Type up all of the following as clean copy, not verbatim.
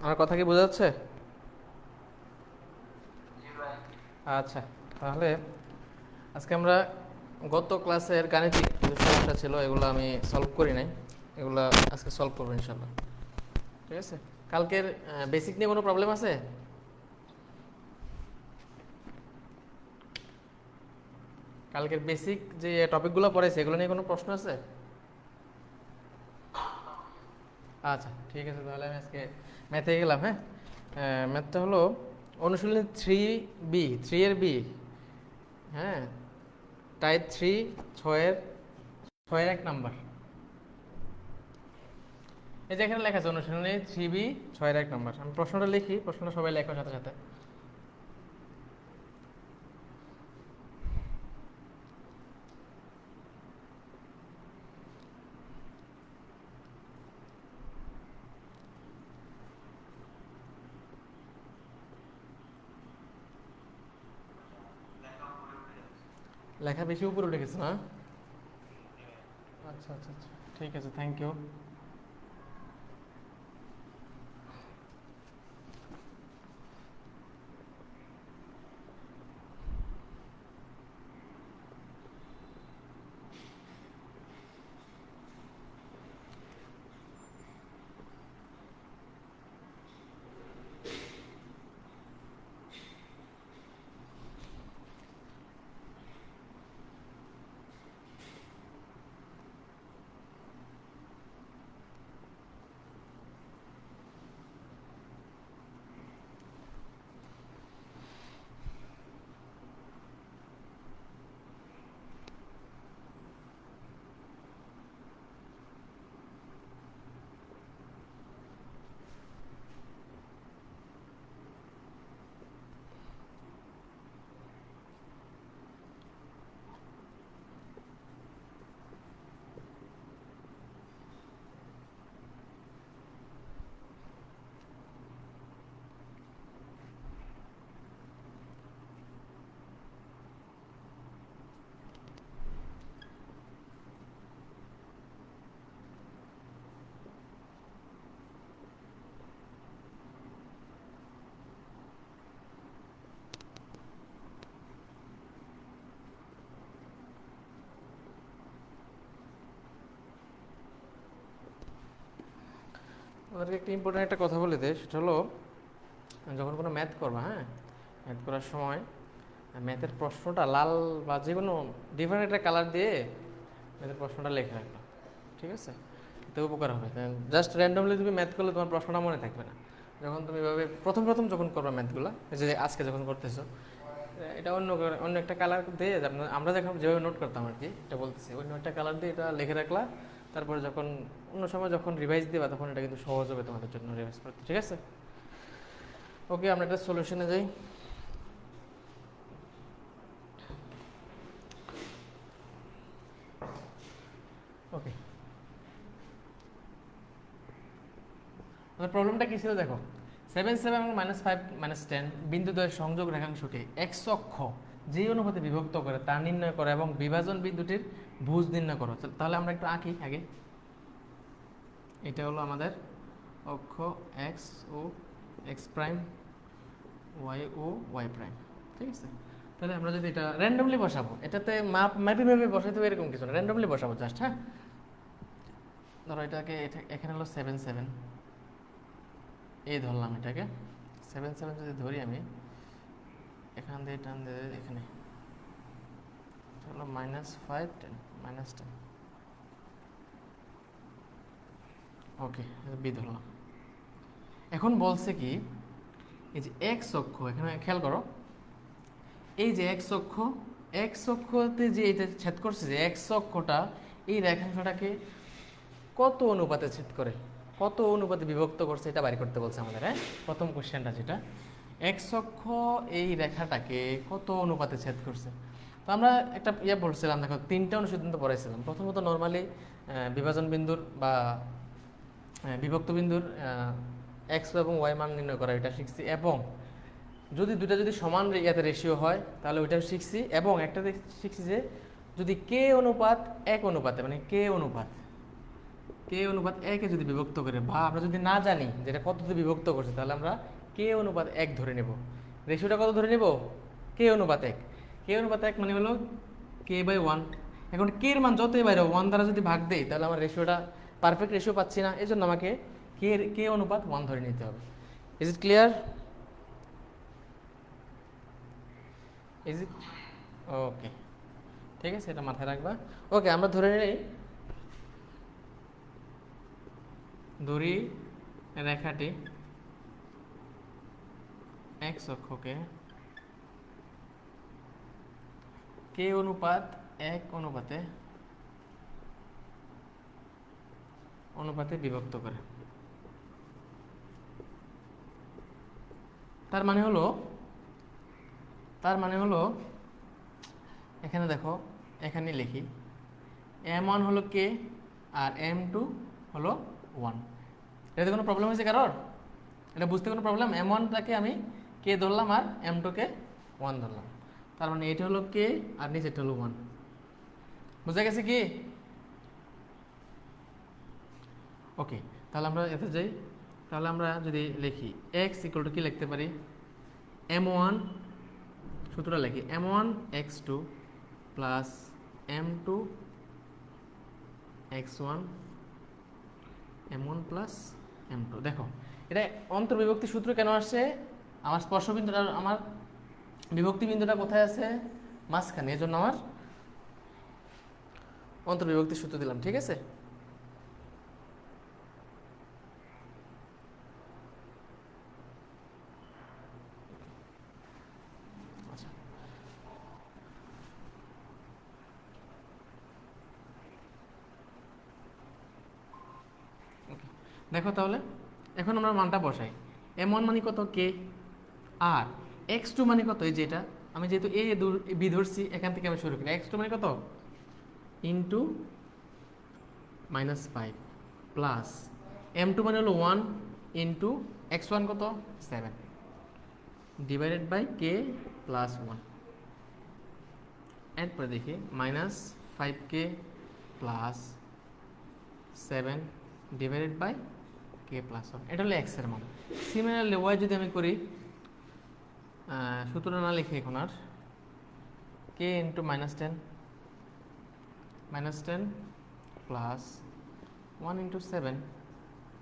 আমার কথা কি বোঝা যাচ্ছে? আচ্ছা, তাহলে আজকে আমরা গত ক্লাসের গাণিতিক কিছু সমস্যা ছিল, এগুলো আমি সলভ করি নাই, এগুলো আজকে সলভ করবো ইনশাল্লাহ। ঠিক আছে? কালকের বেসিক নিয়ে কোনো প্রবলেম আছে? কালকের বেসিক যে টপিকগুলো পড়েছে এগুলো নিয়ে কোনো প্রশ্ন আছে? আচ্ছা ঠিক আছে, তাহলে আমি আজকে ম্যাথে গেলাম। হ্যাঁ, ম্যাথটা হলো অনুশীলনী 3B, 3 এর B। হ্যাঁ, টাইপ 3, 6-এর 1 নাম্বার। এই যে এখানে লেখা আছে অনুশীলনী 3B, 6-এর 1 নাম্বার। আমি প্রশ্নটা লিখি, প্রশ্নটা সবাই লেখার সাথে সাথে। লেখা বেশি উপরে উঠে গেছে না? আচ্ছা আচ্ছা আচ্ছা, ঠিক আছে, থ্যাংক ইউ। ওদেরকে একটা ইম্পর্টেন্ট একটা কথা বলে দেয়, সেটা হলো যখন কোনো ম্যাথ করবা, হ্যাঁ, ম্যাথ করার সময় ম্যাথের প্রশ্নটা লাল বা যে কোনো ডিফারেন্ট একটা কালার দিয়ে ম্যাথের প্রশ্নটা লেখা রাখবা। ঠিক আছে? এতে উপকার হবে। জাস্ট র্যান্ডমলি তুমি ম্যাথ করলে তোমার প্রশ্নটা মনে থাকবে না। যখন তুমি এভাবে প্রথম প্রথম যখন করবা ম্যাথগুলো, যে আজকে যখন করতেছো, এটা অন্য একটা কালার দিয়ে, আমরা যখন যেভাবে নোট করতাম আর কি, এটা বলতেছি, অন্য একটা কালার দিয়ে এটা লিখে রাখলা। তারপরে যখন অন্য সময় যখন রিভাইজ দিবা, তখন এটা কিন্তু সহজ হবে তোমাদের জন্য রিভাইজ করতে। ঠিক আছে? ওকে, আমরা একটা সলিউশনে যাই। ওকে, আমাদের প্রবলেমটা কী ছিল দেখো। 7 এবং -5 -10 বিন্দুদ্বয়ের সংযোগ রেখাংশটি এক্স অক্ষ যে অনুপাতে বিভক্ত করে তা নির্ণয় করো এবং বিভাজন বিন্দুটির ভুজ নির্ণয় করো। তাহলে আমরা একটু আঁকি আগে। এটা হলো আমাদের অক্ষ এক্স ও এক্স প্রাইম, ওয়াই ও ওয়াই প্রাইম। ঠিক আছে? তাহলে আমরা যদি এটা র্যান্ডমলি বসাবো, এটাতে ম্যাপে বসাইতে হবে এরকম কিছু না, র্যান্ডমলি বসাবো জাস্ট। হ্যাঁ, ধরো এটাকে, এখানে হলো 7 এই ধরলাম এটাকে 7 যদি ধরি আমি, এখান দিয়ে টান দিয়ে এখানে হলো -5 10 -10। ওকে, বি ধরলাম। এখন বলছে কি, এই যে এক্স অক্ষ, এখানে খেয়াল করো, এই যে এক্স অক্ষতে যে এটা ছেদ করছে, যে এক্স অক্ষটা এই রেখাংশটাকে কত অনুপাতে ছেদ করে, কত অনুপাতে বিভক্ত করছে, এটা বাইর করতে বলছে আমাদের। হ্যাঁ, প্রথম কোশ্চেনটা যেটা, এক্স অক্ষ এই রেখাটাকে কত অনুপাতে ছেদ করছে। তো আমরা একটা বলছিলাম, দেখো 3টা অনুসিদ্ধান্ত পড়াইছিলাম। প্রথমত নর্মালি বিভাজন বিন্দুর বা বিভক্ত বিন্দুর এক্স এবং ওয়াই মান নির্ণয় করা, এটা শিখছি। এবং যদি দুটা যদি সমান ইয়াতে রেশিও হয় তাহলে ওইটাও শিখছি। এবং একটা শিখছি যে যদি কে অনুপাত 1 অনুপাতে, মানে কে কে অনুপাত একে যদি বিভক্ত করে, বা আমরা যদি না জানি যেটা কততে বিভক্ত করছে, তাহলে আমরা কে অনুপাত এক ধরে নেব। রেশিওটা কত ধরে নেব? কে অনুপাত এক। কে অনুপাত এক মানে হলো কে বাই ওয়ান। এখন কে এর মান যতই বাইরে ওয়ান দ্বারা যদি ভাগ দেই, তাহলে আমার রেশিওটা পারফেক্ট রেশিও পাচ্ছি না। এই জন্য আমাকে কে অনুপাত ওয়ান ধরে নিতে হবে। Is it clear? Is it okay? ঠিক আছে, এটা মাথায় রাখবা। ওকে, আমরা ধরে নিই ধরি রেখাটি এক্স অক্ষকে কে অনুপাত এক অনুপাতে বিভক্ত করে। তার মানে হলো এখানে দেখো, এখানে লিখি m1 হলো কে আর m2 হলো 1। এটাতে কোনো প্রবলেম হয়েছে কারোর? এটা বুঝতে কোনো প্রবলেম? m1টাকে আমি কে ধরলাম আর m2কে 1 ধরলাম, তার মানে এটা হলো কে আর নিচেটা হলো 1। বুঝা গেছে কি? ওকে, তাহলে আমরা এতে যাই। তাহলে আমরা যদি লিখি x ইকুয়াল টু কি লিখতে পারি, m1 সূত্রটা লিখি m1 x2 plus m2 x1 m1 plus m2। দেখো এটা অন্তর্বিভক্তি সূত্র কেন আসছে? আমার স্পর্শবিন্দুটা, আমার বিভক্তি বিন্দুটা কোথায় আছে? মাঝখানে। এই জন্য আমার অন্তর্বিভক্তি সূত্র দিলাম। ঠিক আছে, দেখো তাহলে এখন আমরা মানটা বসাই। m1 মানে কত? কে। আর x2 মানে কত? এই যে এটা আমি যেহেতু a বি ধরছি, এখান থেকে আমি শুরু করি। x2 মানে কত? ইন্টু -5 প্লাস m2 মানে হলো 1 ইন্টু x1 কত? 7 ডিভাইডেড বাই কে প্লাস 1। এরপরে দেখি -5k plus 7 divided by K plus 1। এটা হলো এক্স এর মান। সিমিলারলি ওয়াই যদি আমি করি, সূত্র না লিখে এখন আর k into -10 plus 1 into 7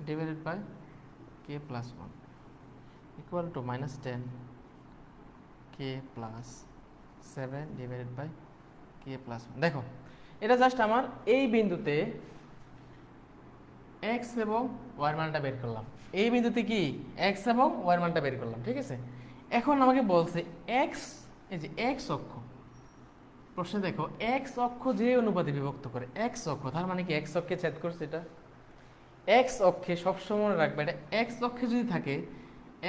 divided by K plus 1 equal to -10 k plus 7 divided by K plus 1। দেখো এটা জাস্ট আমার এই বিন্দুতে এক্স এবং ওয়ার মানটা বের করলাম। এই বিন্দুতে কি এক্স এবং ওয়ার মানটা বের করলাম। ঠিক আছে, এখন আমাকে বলছে এক্স, এই যে এক্স অক্ষ, প্রশ্নে দেখো এক্স অক্ষ যে অনুপাতে বিভক্ত করে, এক্স অক্ষ তার মানে কি এক্স অক্ষে ছেদ করছে। এটা এক্স অক্ষে সবসময় রাখবে, এটা এক্স অক্ষে যদি থাকে,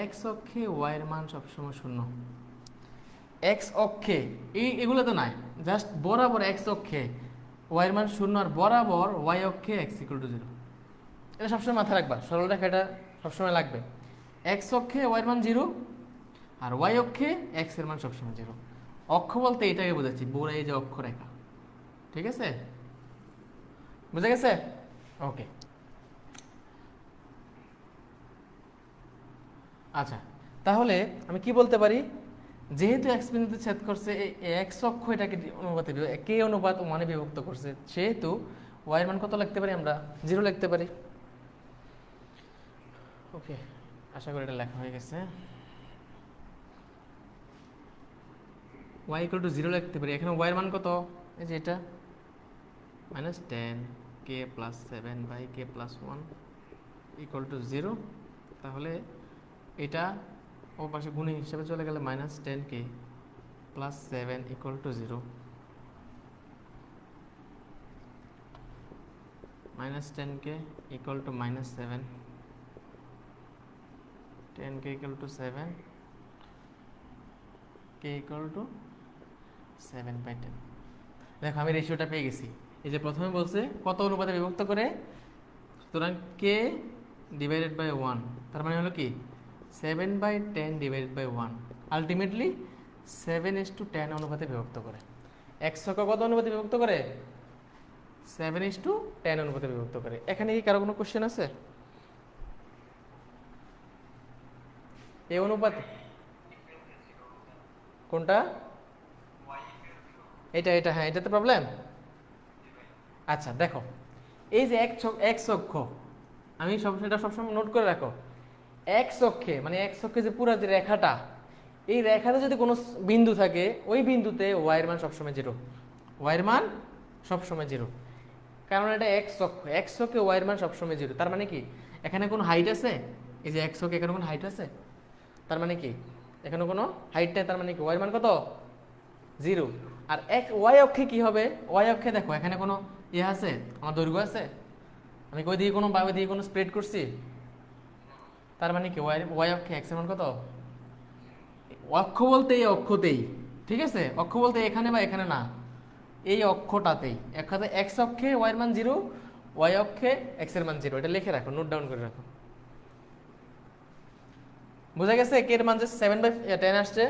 এক্স অক্ষে ওয়াইয়ের মান সবসময় 0। এক্স অক্ষে এগুলো তো নাই, জাস্ট বরাবর এক্স অক্ষে ওয়াইয়ের মান 0 আর বরাবর ওয়াই অক্ষে এক্স ইকুয়াল টু 0। এটা সবসময় মাথায় রাখবা, সরল রেখা এটা সবসময় লাগবে। এক্স অক্ষে ওয়াই এর মান 0 আর ওয়াই অক্ষে এক্স এর মান সবসময় 0। অক্ষ বলতে এটাকে বোঝাচ্ছি, পুরো এই যে অক্ষরেখা। ঠিক আছে, বুঝা গেছে? ওকে, আচ্ছা তাহলে আমি কি বলতে পারি, যেহেতু এক্স বিন্দুতে ছেদ করছে, এই এক্স অক্ষ এটাকে অনুপাতে কে অনুপাত মানে বিভক্ত করছে, সেহেতু ওয়াই এর মান কত লিখতে পারি আমরা? 0 লিখতে পারি। ওকে, আশা করি এটা লেখা হয়ে গেছে। y ইকুয়াল টু 0 লিখতে পারি। এখানে y এর মান কত? এই যে এটা -10 k plus 7 by k plus 1 equal to 0। তাহলে এটা ও পাশে গুণী হিসাবে চলে গেলে -10 k plus 7 equal to 0। -10 k equal to -7, 10 k equal to 7, k equal to 7/10। দেখো আমি রেশিওটা পেয়ে গেছি। এই যে প্রথমে বলছে কত অনুপাতে বিভক্ত করে, সুতরাং k ডিভাইডেড বাই 1, তার মানে হলো কি 7/10 ডিভাইডেড বাই 1, আলটিমেটলি 7:10 অনুপাতে বিভক্ত করে। x অক্ষ কত অনুপাতে বিভক্ত করে? 7:10 অনুপাতে বিভক্ত করে। এখানে কি কারো কোনো কোশ্চেন আছে? এই অনুপাতে কোনটা? এটা এটা হ্যাঁ, এটাতে প্রবলেম। আচ্ছা দেখো, এই যে এক্স অক্ষ, আমি এটা সবসময় নোট করে রাখো। এক্স অক্ষে মানে এক্স অক্ষে যে পুরো যে রেখাটা, এই রেখাতে যদি কোনো বিন্দু থাকে, ওই বিন্দুতে ওয়াই এর মান সবসময় জিরো। ওয়াই এর মান সবসময় জিরো, কারণ এটা এক্স অক্ষ, এক্স অক্ষে ওয়াই এর মান সবসময় জিরো। তার মানে কি এখানে কোনো হাইট আছে? এই যে এক্স অক্ষে এখানে কোনো হাইট আছে? তার মানে কি এখানে কোনো হাইট নেই, তার মানে কি ওয়াই এর মান কত? জিরো। আর ওয়াই অক্ষে কি হবে? ওয়াই অক্ষে দেখো এখানে কোনো ইয়ে আছে, আমার দৈর্ঘ্য আছে, আমি ওই দিকে কোনো বা ওই দিকে কোনো স্প্রেড করছি? তার মানে কি ওয়াই অক্ষে এক্স এর মান কত? অক্ষ বলতে এই অক্ষতেই, ঠিক আছে? অক্ষ বলতে এখানে বা এখানে না, এই অক্ষটাতেই। এক্স অক্ষে ওয়াই এর মান জিরো, ওয়াই অক্ষে এক্স এর মান জিরো। এটা লিখে রাখো, নোট ডাউন করে রাখো। বোঝা গেছে কে এর মান যে 7/10 আসছে?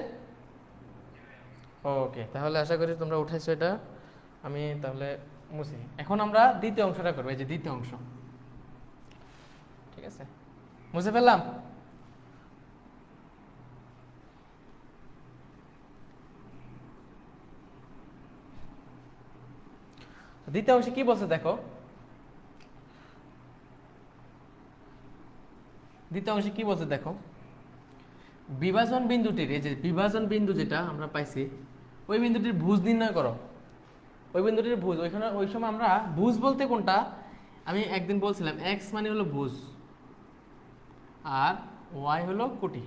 ওকে, তাহলে আশা করি তোমরা উঠাইছো এটা। আমি তাহলে মুছি। এখন আমরা দ্বিতীয় অংশটা করবো, এই যে দ্বিতীয় অংশ, ঠিক আছে? মুছে ফেললাম। দ্বিতীয় অংশে কি বলছে দেখো, দ্বিতীয় অংশে কি বলছে দেখো, বিভাজন বিন্দুটির, এই যে বিভাজন বিন্দু যেটা আমরা পাইছি, ওই বিন্দুটির ভুজ নির্ণয় করো। ওই বিন্দুটির ভুজ, ওইখানে ওই সময় আমরা ভুজ বলতে কোনটা, আমি একদিন বলছিলাম এক্স মানে হলো ভুজ আর ওয়াই হলো কুটি।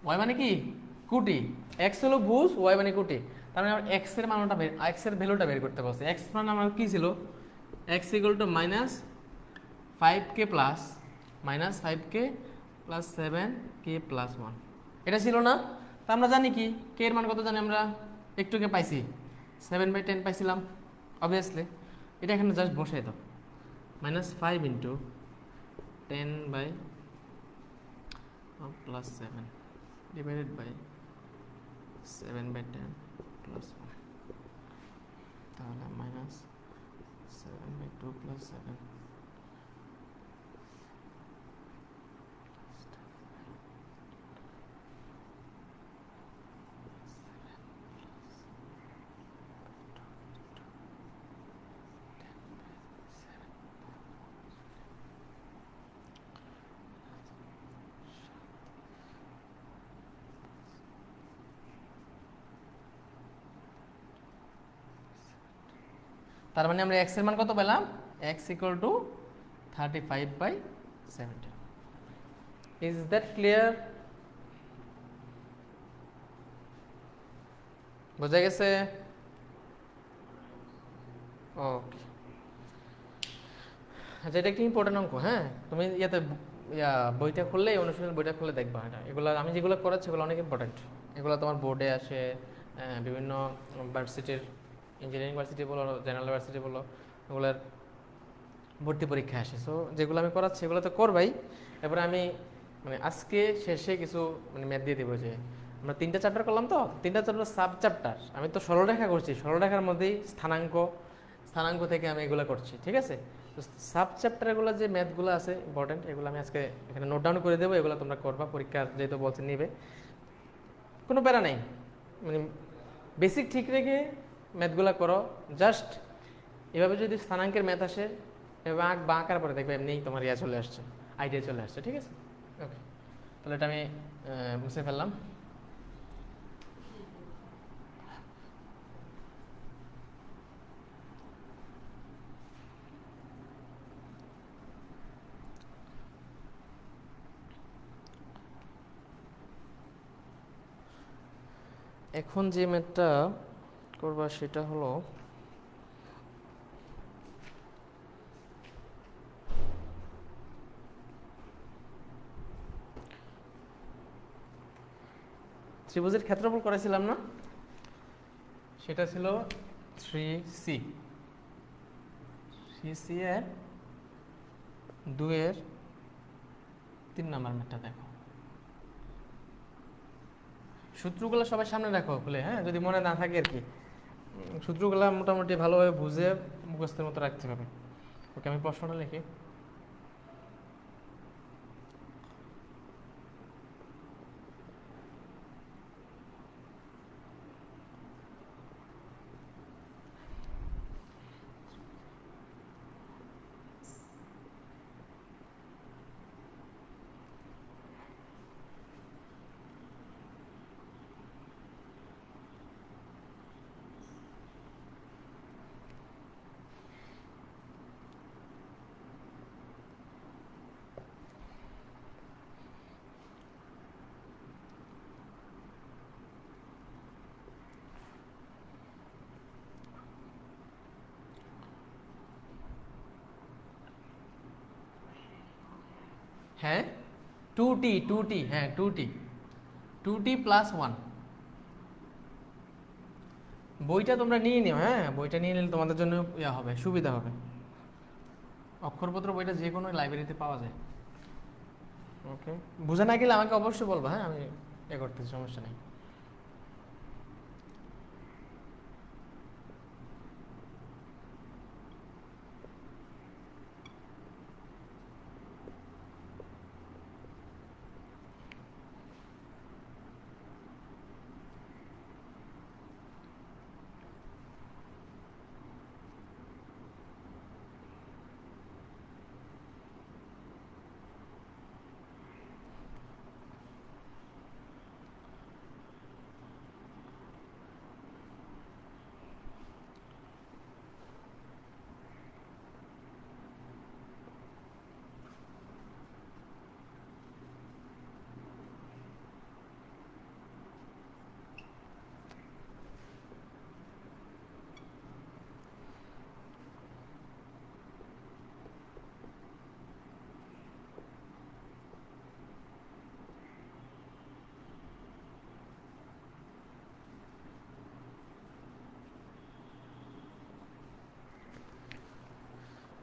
ওয়াই মানে কি? কুটি। এক্স হলো ভুজ, ওয়াই মানে কুটি। তার মানে আমরা এক্স এর মানটা এক্স এর ভ্যালুটা বের করতে বলছি। এক্স মানে আমার কি ছিল? X equal two -5k plus -5k plus 7k plus 1, এটা ছিল না? তা আমরা জানি কি কে এর মান কত জানি আমরা? একটুকে পাইছি 7/10 পাইছিলাম অবভিয়াসলি। এটা এখানে জাস্ট বসাই দাও, -5 ইন্টু 10/+7 ডিভাইডেড বাই 7/10 প্লাস 1, তাহলে -7/2 প্লাস 7। তার মানে আমরা এক্স এর মান কত পেলাম? X equal two 35/17। Is that clear? বোঝা গেছে? ওকে, আচ্ছা এটা একটা ইম্পর্টেন্ট অঙ্ক। হ্যাঁ, তুমি বইটা খুললে, অনুশীলন বইটা খুলে দেখবা। এটা এগুলো আমি যেগুলো করাচ্ছি এগুলো অনেক ইম্পর্টেন্ট। এগুলো তোমার বোর্ডে আসে, বিভিন্ন ভার্সিটির, ইঞ্জিনিয়ারিং ভার্সিটি বলো, জেনারেল ভার্সিটি বলো, ওগুলোর ভর্তি পরীক্ষা আসে। সো যেগুলো আমি করাচ্ছি এগুলো তো করবাই। এরপরে আমি মানে আজকে শেষে কিছু মানে ম্যাথ দিয়ে দেবো। যে আমরা 3টা চ্যাপ্টার করলাম, তো 3টা চ্যাপ্টার সাব চ্যাপ্টার, আমি তো সরলরেখা করছি, সরলরেখার মধ্যেই স্থানাঙ্ক থেকে আমি এগুলো করছি, ঠিক আছে? তো সাব চ্যাপ্টারগুলো যে ম্যাথগুলো আছে ইম্পর্টেন্ট, এগুলো আমি আজকে এখানে নোট ডাউন করে দেবো। এগুলো তোমরা করবা, পরীক্ষা যেহেতু বলছে নিবে, কোনো প্যারা নেই। মানে বেসিক ঠিক রেখে ম্যাথগুলো করো। জাস্ট এভাবে যদি স্থানাঙ্কের ম্যাথ আসে, এভাবে আঁকার পরে দেখবে এমনিই তোমার ইয়া চলে আসছে, আইডিয়া চলে আসছে, ঠিক আছে? ওকে, তাহলে এটা আমি মুছে ফেললাম। এখন যে ম্যাথটা করবা সেটা হলো ত্রিভুজের ক্ষেত্রফল করেছিলাম না, সেটা ছিল 3c। 3c এর 2 এর 3 নাম্বার ম্যাথটা দেখো। সূত্রগুলো সবাই সামনে রাখো খুলে, হ্যাঁ, যদি মনে না থাকে আর কি। সূত্রগুলো মোটামুটি ভালোভাবে বুঝে মুখস্থের মতো রাখতে হবে। ওকে, আমি প্রশ্নটা লিখি। হ্যাঁ, 2t, হ্যাঁ 2t+1। বইটা তোমরা নিয়ে নিও, হ্যাঁ বইটা নিয়ে নিলে তোমাদের জন্য ইয়া হবে, সুবিধা হবে। অক্ষরপত্র বইটা যে কোনো লাইব্রেরিতে পাওয়া যায়। ওকে, বুঝে না গেলে আমাকে অবশ্যই বলবা, হ্যাঁ আমি এ করতেছি, সমস্যা নেই।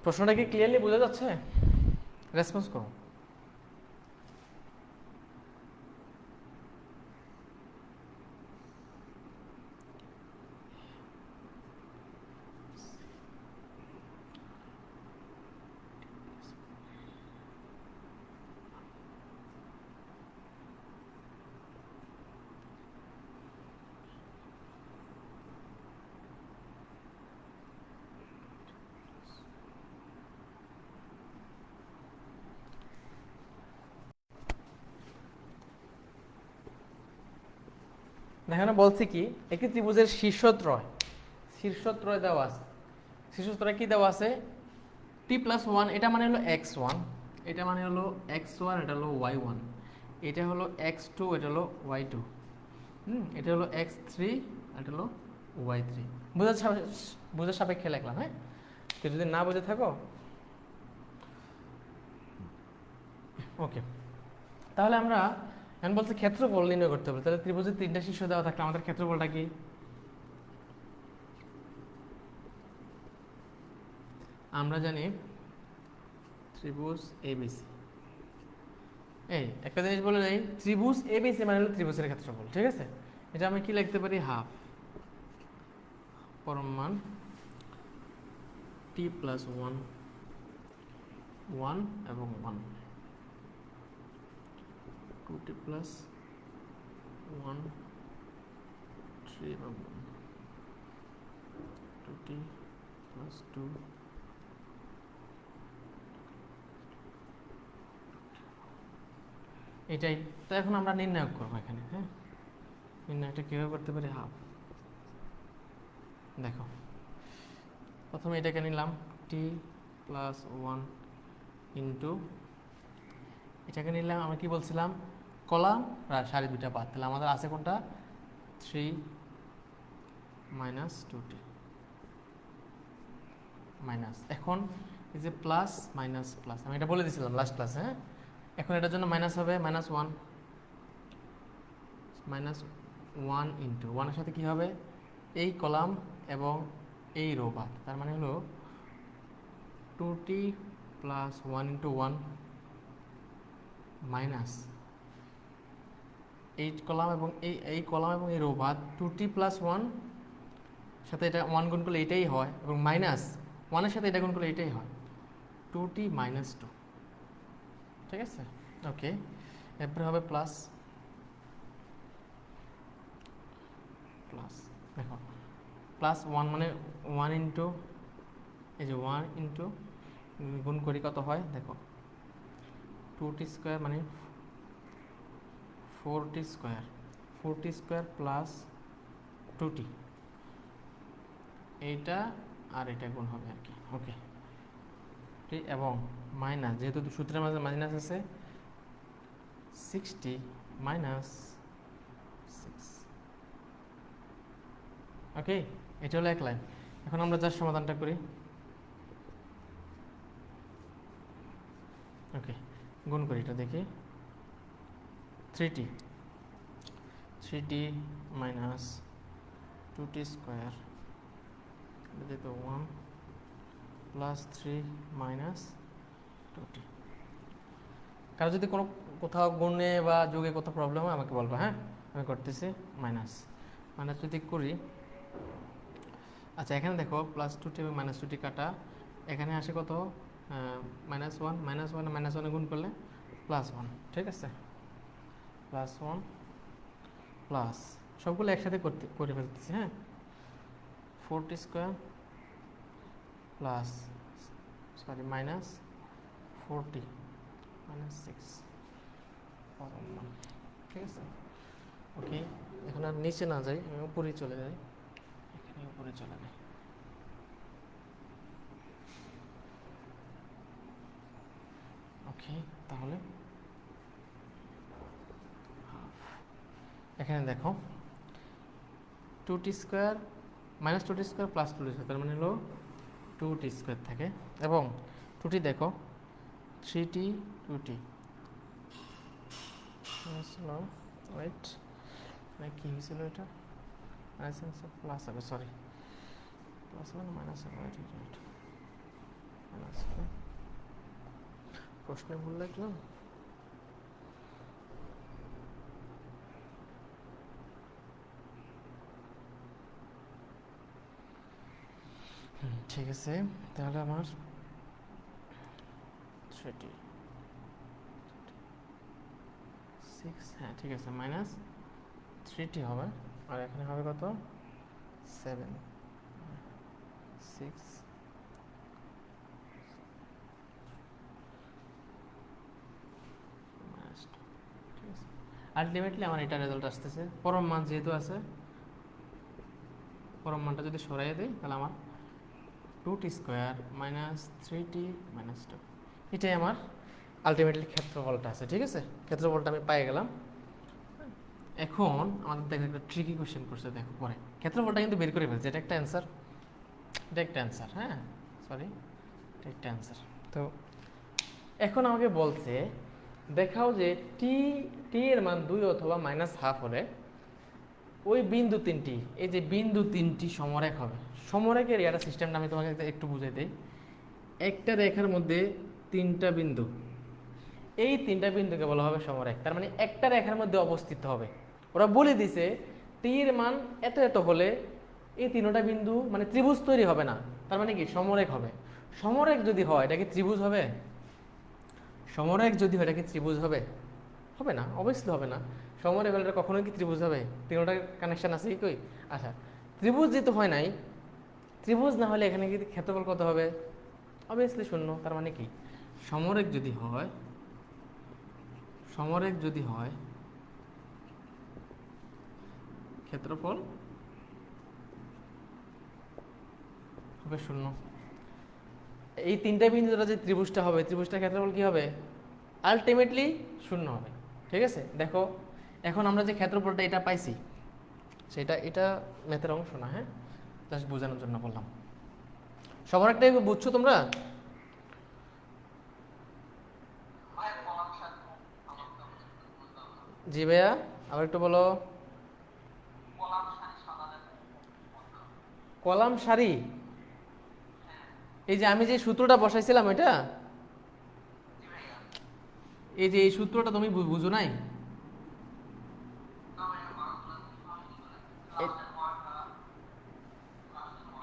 প্রশ্নটা কি ক্লিয়ারলি বোঝা যাচ্ছে? রেসপন্স করো। এখানে বলছি কি, একটি ত্রিভুজের শীর্ষত্রয় দেওয়া আছে। শীর্ষত্রয় কি দেওয়া আছে? t+1, এটা মানে হলো x1, এটা মানে হলো x1, এটা হলো y1, এটা হলো x2, এটা হলো y2, এটা হলো x3, এটা হলো y3। বুঝার সাপেক্ষে লিখলাম, হ্যাঁ। তো যদি না বুঝে থাকো, ওকে, তাহলে আমরা এখন বলছি ক্ষেত্রফল নির্ণয় করতে হবে। তাহলে ত্রিভুজের 3টা শীর্ষ দেওয়া থাকলে আমাদের ক্ষেত্রফলটা কি? আমরা জানি ত্রিভুজ এবিসি। এই একটা জিনিস বলে নেই, ত্রিভুজ এবিসি মানে হলো ত্রিভুজের ক্ষেত্রফল, ঠিক আছে। এটা আমি কি লিখতে পারি? হাফ পরম মান t+1, 1 এবং 1, 2t+1, 3 এবং 1, 2t+2। এটাই তো এখন আমরা নির্ণয় করবো এখানে, হ্যাঁ। নির্ণয়টা কীভাবে করতে পারি? হাফ। দেখো, প্রথমে এটাকে নিলাম t+1 ইন্টু, এটাকে নিলাম, আমরা কি বলছিলাম? কলাম আর সারি দুইটা বাদ, তাহলে আমাদের আছে কোনটা? 3 - 2t মাইনাস। এখন এই যে প্লাস মাইনাস প্লাস, আমি এটা বলে দিয়েছিলাম লাস্ট ক্লাসে, হ্যাঁ। এখন এটার জন্য মাইনাস হবে -1, -1 ইন্টু 1 এর সাথে কি হবে? এই কলাম এবং এই রো বাদ, তার মানে হলো 2t+1 ইন্টু 1 মাইনাস এই কলাম এবং এই কলাম এবং এই রো বাদ 2t+1 সাথে এটা 1 গুণ করলে এটাই হয়, এবং মাইনাস 1-এর সাথে এটা গুণ করলে এটাই হয়, 2t মাইনাস 2। ঠিক আছে, ওকে। এরপরে হবে প্লাস প্লাস, দেখো প্লাস 1 মানে 1 ইন্টু, এই যে 1 ইন্টু গুণ করি কত হয় দেখো, 2t স্কোয়ার মানে 4t square, 4t square plus 2t, এইটা আর এটা গুণ হবে আর কি, ওকে। এবং মাইনাস, যেহেতু সূত্রের মাঝে মাইনাস আছে, 60 মাইনাস 6, ওকে। এটা হলো এক লাইন। এখন আমরা যার সমাধানটা করি, ওকে, গুণ করি, এটা দেখি, 3t মাইনাস 2t স্কোয়ার, যেহেতু 1 প্লাস 3 মাইনাস 2t। কারো যদি কোনো কোথাও গুণে বা যোগে কোথাও প্রবলেম হয় আমাকে বলবো, হ্যাঁ, আমি করতেছি। মাইনাস মাইনাস যদি করি, আচ্ছা এখানে দেখো প্লাস 2t এবং মাইনাস 2t কাটা, এখানে আসে কত, -1, -1 -1 গুণ করলে +1, ঠিক আছে, +1 প্লাস, সবগুলো একসাথে করে ফেলতেছি, হ্যাঁ, 4t square plus, sorry, minus 4t minus 6, ঠিক আছে, ওকে। এখন আর নিচে না যাই, আমি উপরেই চলে যাই, এখানে উপরে চলে যাই, ওকে। তাহলে এখানে দেখো 2t square minus 2t square plus 2t square, তার মানে হলো 2t স্কোয়ার থাকে, এবং 2t দেখো 3t 2t, ওয়েট, কি হয়েছিল এটা, প্লাস হবে, সরি, প্লাস হবে না মাইনাস হবে, মাইনাস হবে, প্রশ্নে ভুল লিখলাম, ঠিক আছে। তাহলে আমার 3t 6, হ্যাঁ ঠিক আছে, মাইনাস 3t হবে, আর এখানে হবে কত, 7, 6, ঠিক আছে। আলটিমেটলি আমার এটা রেজাল্ট আসতেছে, পরম মান যেহেতু আছে, পরম মানটা যদি সরাইয়ে দেয় তাহলে আমার 2t square minus 3t minus 2, এটাই আমার আলটিমেটলি ক্ষেত্রফলটা আছে, ঠিক আছে, ক্ষেত্রফলটা আমি পাই গেলাম। এখন আমাদের দেখো একটা ট্রিকি কোশ্চেন করছে, দেখো পরে ক্ষেত্রফলটা কিন্তু বের করে ফেলছে, এটা একটা অ্যান্সার, এটা একটা অ্যান্সার, হ্যাঁ সরি, এটা একটা অ্যান্সার। তো এখন আমাকে বলছে দেখাও যে টি এর মান 2 অথবা -12 হলে ওই বিন্দু তিনটি, এই যে বিন্দু তিনটি সমরেখ হবে। সমরেখের এটা সিস্টেমটা আমি তোমাকে একটু বুঝাই দিই। একটা রেখার মধ্যে তিনটা বিন্দু, এই তিনটা বিন্দুকে বলা হবে সমরেখ, তার মানে একটা রেখার মধ্যে অবস্থিত হবে। ওরা বলে দিছে টি এর মান এত এত হলে এই তিনটা বিন্দু মানে ত্রিভুজ তৈরি হবে না, তার মানে কি সমরেখ হবে। সমরেখ যদি হয় এটা কি ত্রিভুজ হবে? সমরেখ যদি হয় এটা কি ত্রিভুজ হবে? হবে না, অবশ্যই হবে না। সমরেখ হলে কখনোই কি ত্রিভুজ হবে? তিনটা কানেকশন আছে কি কই? আচ্ছা, ত্রিভুজ যেহেতু হয় নাই, ত্রিভুজ না হলে এখানে কি ক্ষেত্রফল কত হবে? অবভিয়াসলি 0। তার মানে কি সমরেখ যদি হয়, সমরেখ যদি হয় ক্ষেত্রফল হবে 0। এই তিনটা বিন্দু দ্বারা যে ত্রিভুজটা হবে, ত্রিভুজটার ক্ষেত্রফল কি হবে? আলটিমেটলি 0 হবে। ঠিক আছে, দেখো এখন আমরা যে ক্ষেত্রফলটা এটা পাইছি, সেটা এটা ম্যাথের অংশ না, হ্যাঁ, জাস্ট বোঝানোর জন্য বললাম। সমরেখটাই বুঝছো তোমরা? জি ভাইয়া, আবার একটু বলো। কলাম সারি, এই যে আমি যে সূত্রটা বসাইছিলাম এটা, এই যে এই সূত্রটা তুমি বুঝো নাই?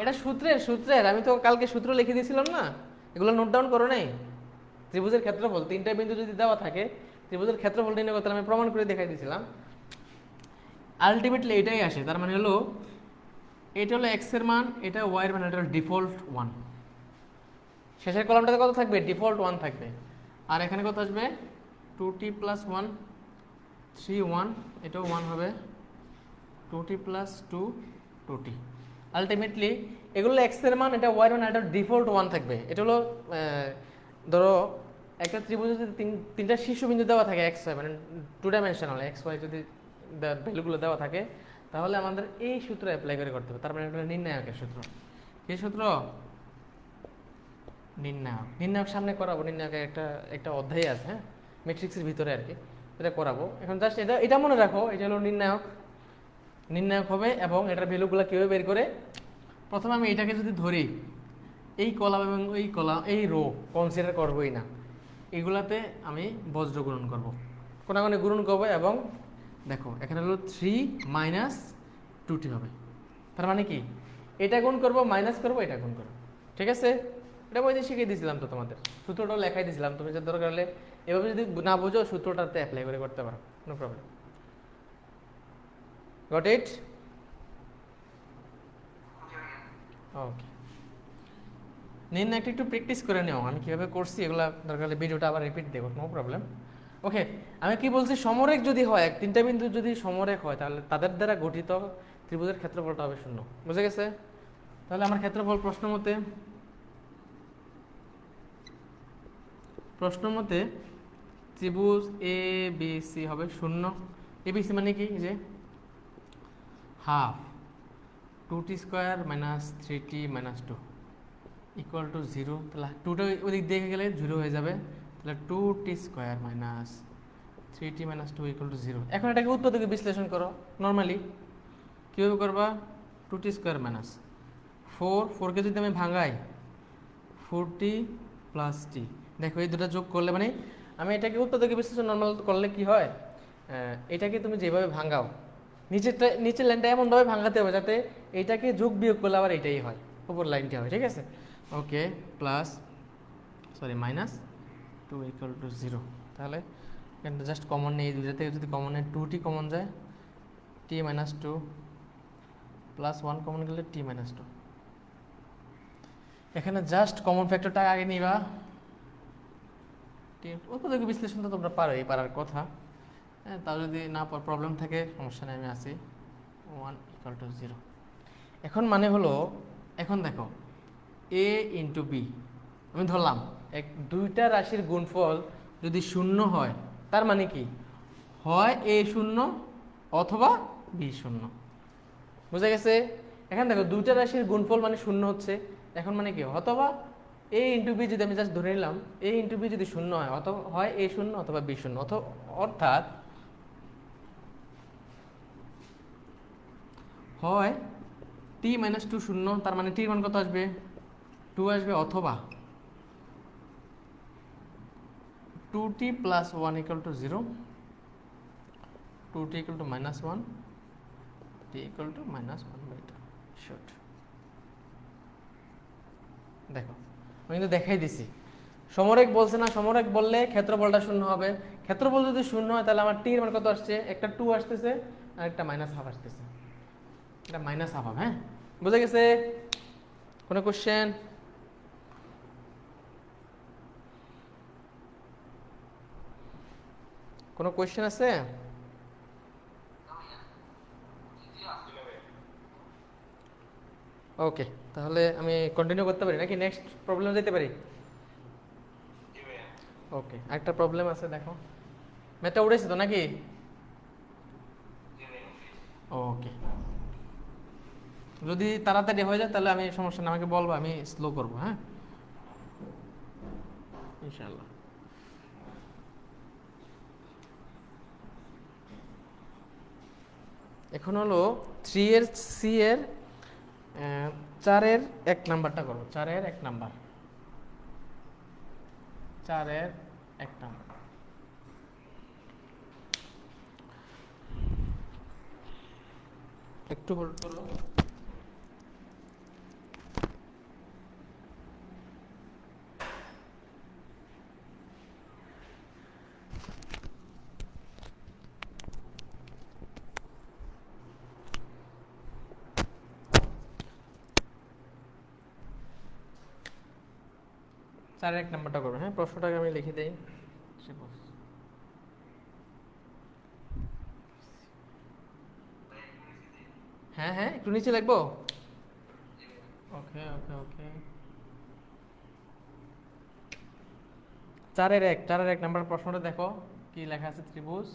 এটা সূত্রের আমি তো কালকে সূত্র লিখে দিয়েছিলাম না, এগুলো নোট ডাউন করো নাই? ত্রিভুজের ক্ষেত্রফল, তিনটা বিন্দু যদি দেওয়া থাকে ত্রিভুজের ক্ষেত্রফল নির্ণয় করতে আমি প্রমাণ করে দেখাই দিয়েছিলাম। আলটিমেটলি এটাই আসে, তার মানে হলো এটা হলো এক্স এর মান, এটা ওয়াই এর মান, এটা হলো ডিফল্ট 1। শেষের কলামটাতে কত থাকবে? ডিফল্ট 1 থাকবে। আর এখানে কত আসবে? 2t প্লাস 1, 3 1, এটাও 1 হবে, 2t প্লাস 2, 2t। আলটিমেটলি এগুলো এক্স এর মান, এটা ওয়াই এর মান, এটা ডিফল্ট 1 থাকবে। এটা হলো ধরো একটা ত্রিভুজে যদি তিনটা শীর্ষবিন্দু দেওয়া থাকে এক্স ওয়াই, মানে 2 ডাইমেনশনাল এক্স ওয়াই যদি ভ্যালুগুলো দেওয়া থাকে, তাহলে আমাদের এই সূত্র অ্যাপ্লাই করে করতে হবে। তার মানে এটা নির্ণায়কের সূত্র। কি সূত্র? নির্ণায়ক সামনে করাবো। নির্ণায়কের একটা অধ্যায় আছে, হ্যাঁ, ম্যাট্রিক্সের ভিতরে আর কি, এটা করাবো। এখন জাস্ট এটা মনে রাখো, এটা হলো নির্ণায়ক হবে। এবং এটার ভ্যালুগুলো কীভাবে বের করে, প্রথমে আমি এটাকে যদি ধরি, এই কলাম এবং এই রো কনসিডার করবোই না, এগুলাতে আমি বজ্র গুণন করবো, কোনাগুনি গুণন করবো। এবং দেখো এখানে হলো 3 মাইনাস 2t হবে। তার মানে কি, এটা গুণ করবো, মাইনাস করবো, এটা গুণ করবো। ঠিক আছে? এটা বই দিয়ে শিখিয়ে দিয়েছিলাম তো তোমাদের, সূত্রটাও লেখাই দিয়েছিলাম। তুমি যে দরকার হলে এভাবে যদি না বুঝো সূত্রটাতে অ্যাপ্লাই করে করতে পারো, no problem. Got it? Okay, নির্ণয়টা একটু প্র্যাকটিস করে নেও। আমি কীভাবে করছি এগুলা দরকার হলে ভিডিওটা আবার রিপিট দেবো, নো প্রবলেম। ওকে, আমি কি বলছি, সমরেখ যদি হয়, তিনটা বিন্দু যদি সমরেখ হয়, তাহলে তাদের দ্বারা গঠিত ত্রিভুজের ক্ষেত্রফলটা হবে 0। বুঝে গেছে? তাহলে আমার ক্ষেত্রফল প্রশ্ন মতে ত্রিভুজ এ বি সি হবে 0। এ বি সি মানে কি, যে half 2t square minus 3t minus 2 equal to 0। তাহলে 2টা ওই দিক দেখে গেলে 0 হয়ে যাবে। তাহলে 2t square minus 3t minus 2 equal to 0। এখন এটাকে উৎপাদকে বিশ্লেষণ করো নর্মালি। কীভাবে করবা? 2t স্কোয়ার মাইনাস 4কে যদি আমি ভাঙাই, 4t প্লাস t, দেখো এই দুটো যোগ করলে, মানে আমি এটাকে উৎপাদকে বিশ্লেষণ নর্মাল করলে কি হয়, এটাকে তুমি যেভাবে ভাঙাও, নিচের লাইনটা এমনভাবে ভাঙাতে হবে যাতে এইটাকে যোগ বিয়োগ করলে আবার এটাই হয়, উপর লাইনটা হয়। ঠিক আছে? ওকে, মাইনাস 2 ইকুয়াল টু 0। তাহলে এখানে জাস্ট কমন নেই, এই দুইটা থেকে যদি কমন নেই, 2t কমন যায়, t মাইনাস 2 প্লাস 1 কমন গেলে t মাইনাস 2। এখানে জাস্ট কমন ফ্যাক্টরটা আগে নিবা। উৎপাদক বিশ্লেষণ তো তোমরা পারো, এই পারার কথা। হ্যাঁ, তাও যদি না প্রবলেম থাকে সমস্যা নেই, আমি আসি 1 ইকুয়াল টু 0। এখন মানে হলো, এখন দেখো a ইন্টু বি, আমি ধরলাম দুইটা রাশির গুণফল যদি 0 হয়, তার মানে কি, হয় a 0 অথবা b 0। বুঝা গেছে? এখন দেখো দুইটা রাশির গুণফল মানে 0 হচ্ছে, এখন মানে কি, অথবা a ইন্টু বি যদি আমি জাস্ট ধরে নিলাম, a ইন্টু বি যদি 0 হয়, অথবা হয় a 0 অথবা b 0, অর্থাৎ হয় t মাইনাস 2 0, তার মানে টির মান কত আসবে? 2 আসবে, অথবা 2t plus 1 equal to 0, 2t equal to minus 1, t equal to minus 1/2। Short দেখো, আমি কিন্তু দেখাই দিছি। সমরেখ বলছে না, সমরেখ বললে ক্ষেত্রফলটা 0 হবে। ক্ষেত্রফল যদি 0 হয়, তাহলে আমার টির মান কত আসছে? একটা 2 আসতেছে আর একটা মাইনাস হাফ আসতেছে। এটা মাইনাস হাফ, হ্যাঁ, বুঝে গেছে? কোনো কোশ্চেন? কোনো কোয়েশ্চেন আছে? ওকে, তাহলে আমি কন্টিনিউ করতে পারি নাকি নেক্সট প্রবলেম যেতে পারি? ওকে, একটা প্রবলেম আছে, দেখো ম্যাথটা উঠেছে তো নাকি? ওকে, যদি তাড়াতাড়ি হয়ে যায় তাহলে আমি সমস্যা না, আমাকে বলবো, আমি স্লো করবো, হ্যাঁ, ইনশাআল্লাহ। এখন হলো 3 এর সি এর 4 এর 1 নাম্বারটা করো। 4 এর 1 নাম্বার, 4 এর 1 নাম্বার। একটু হোল্ড করো। 4 1 নাম্বারটা করবে। হ্যাঁ, প্রশ্নটাকে আমি লিখে দেই। হ্যাঁ হ্যাঁ, একটু নিচে লিখবো। ওকে ওকে ওকে, 4 এর 1 নাম্বার প্রশ্নটা দেখো কি লেখা আছে। ত্রিভুজ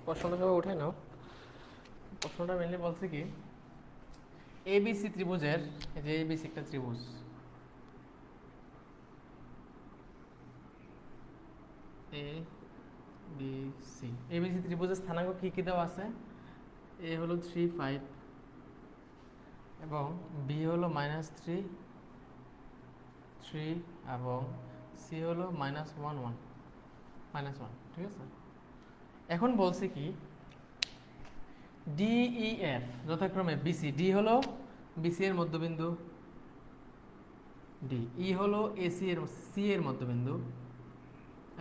প্রশ্নটা সবাই উঠে নাও। প্রশ্নটা মেনলি বলছে কি, এবিসি ত্রিভুজের, এই যে এবিসি একটা ত্রিভুজ, এ বি সি, এবিসি ত্রিভুজের স্থানাঙ্ক কি কি দেওয়া আছে? এ হলো 3 5 এবং বি হলো -3 3 এবং সি হলো -1 1 -1, ঠিক আছে। এখন বলছে কি ডিইএফ যথাক্রমে বিসি, ডি হলো বিসি এর মধ্যবিন্দু, ডি ই হলো এসি এর সি এর মধ্যবিন্দু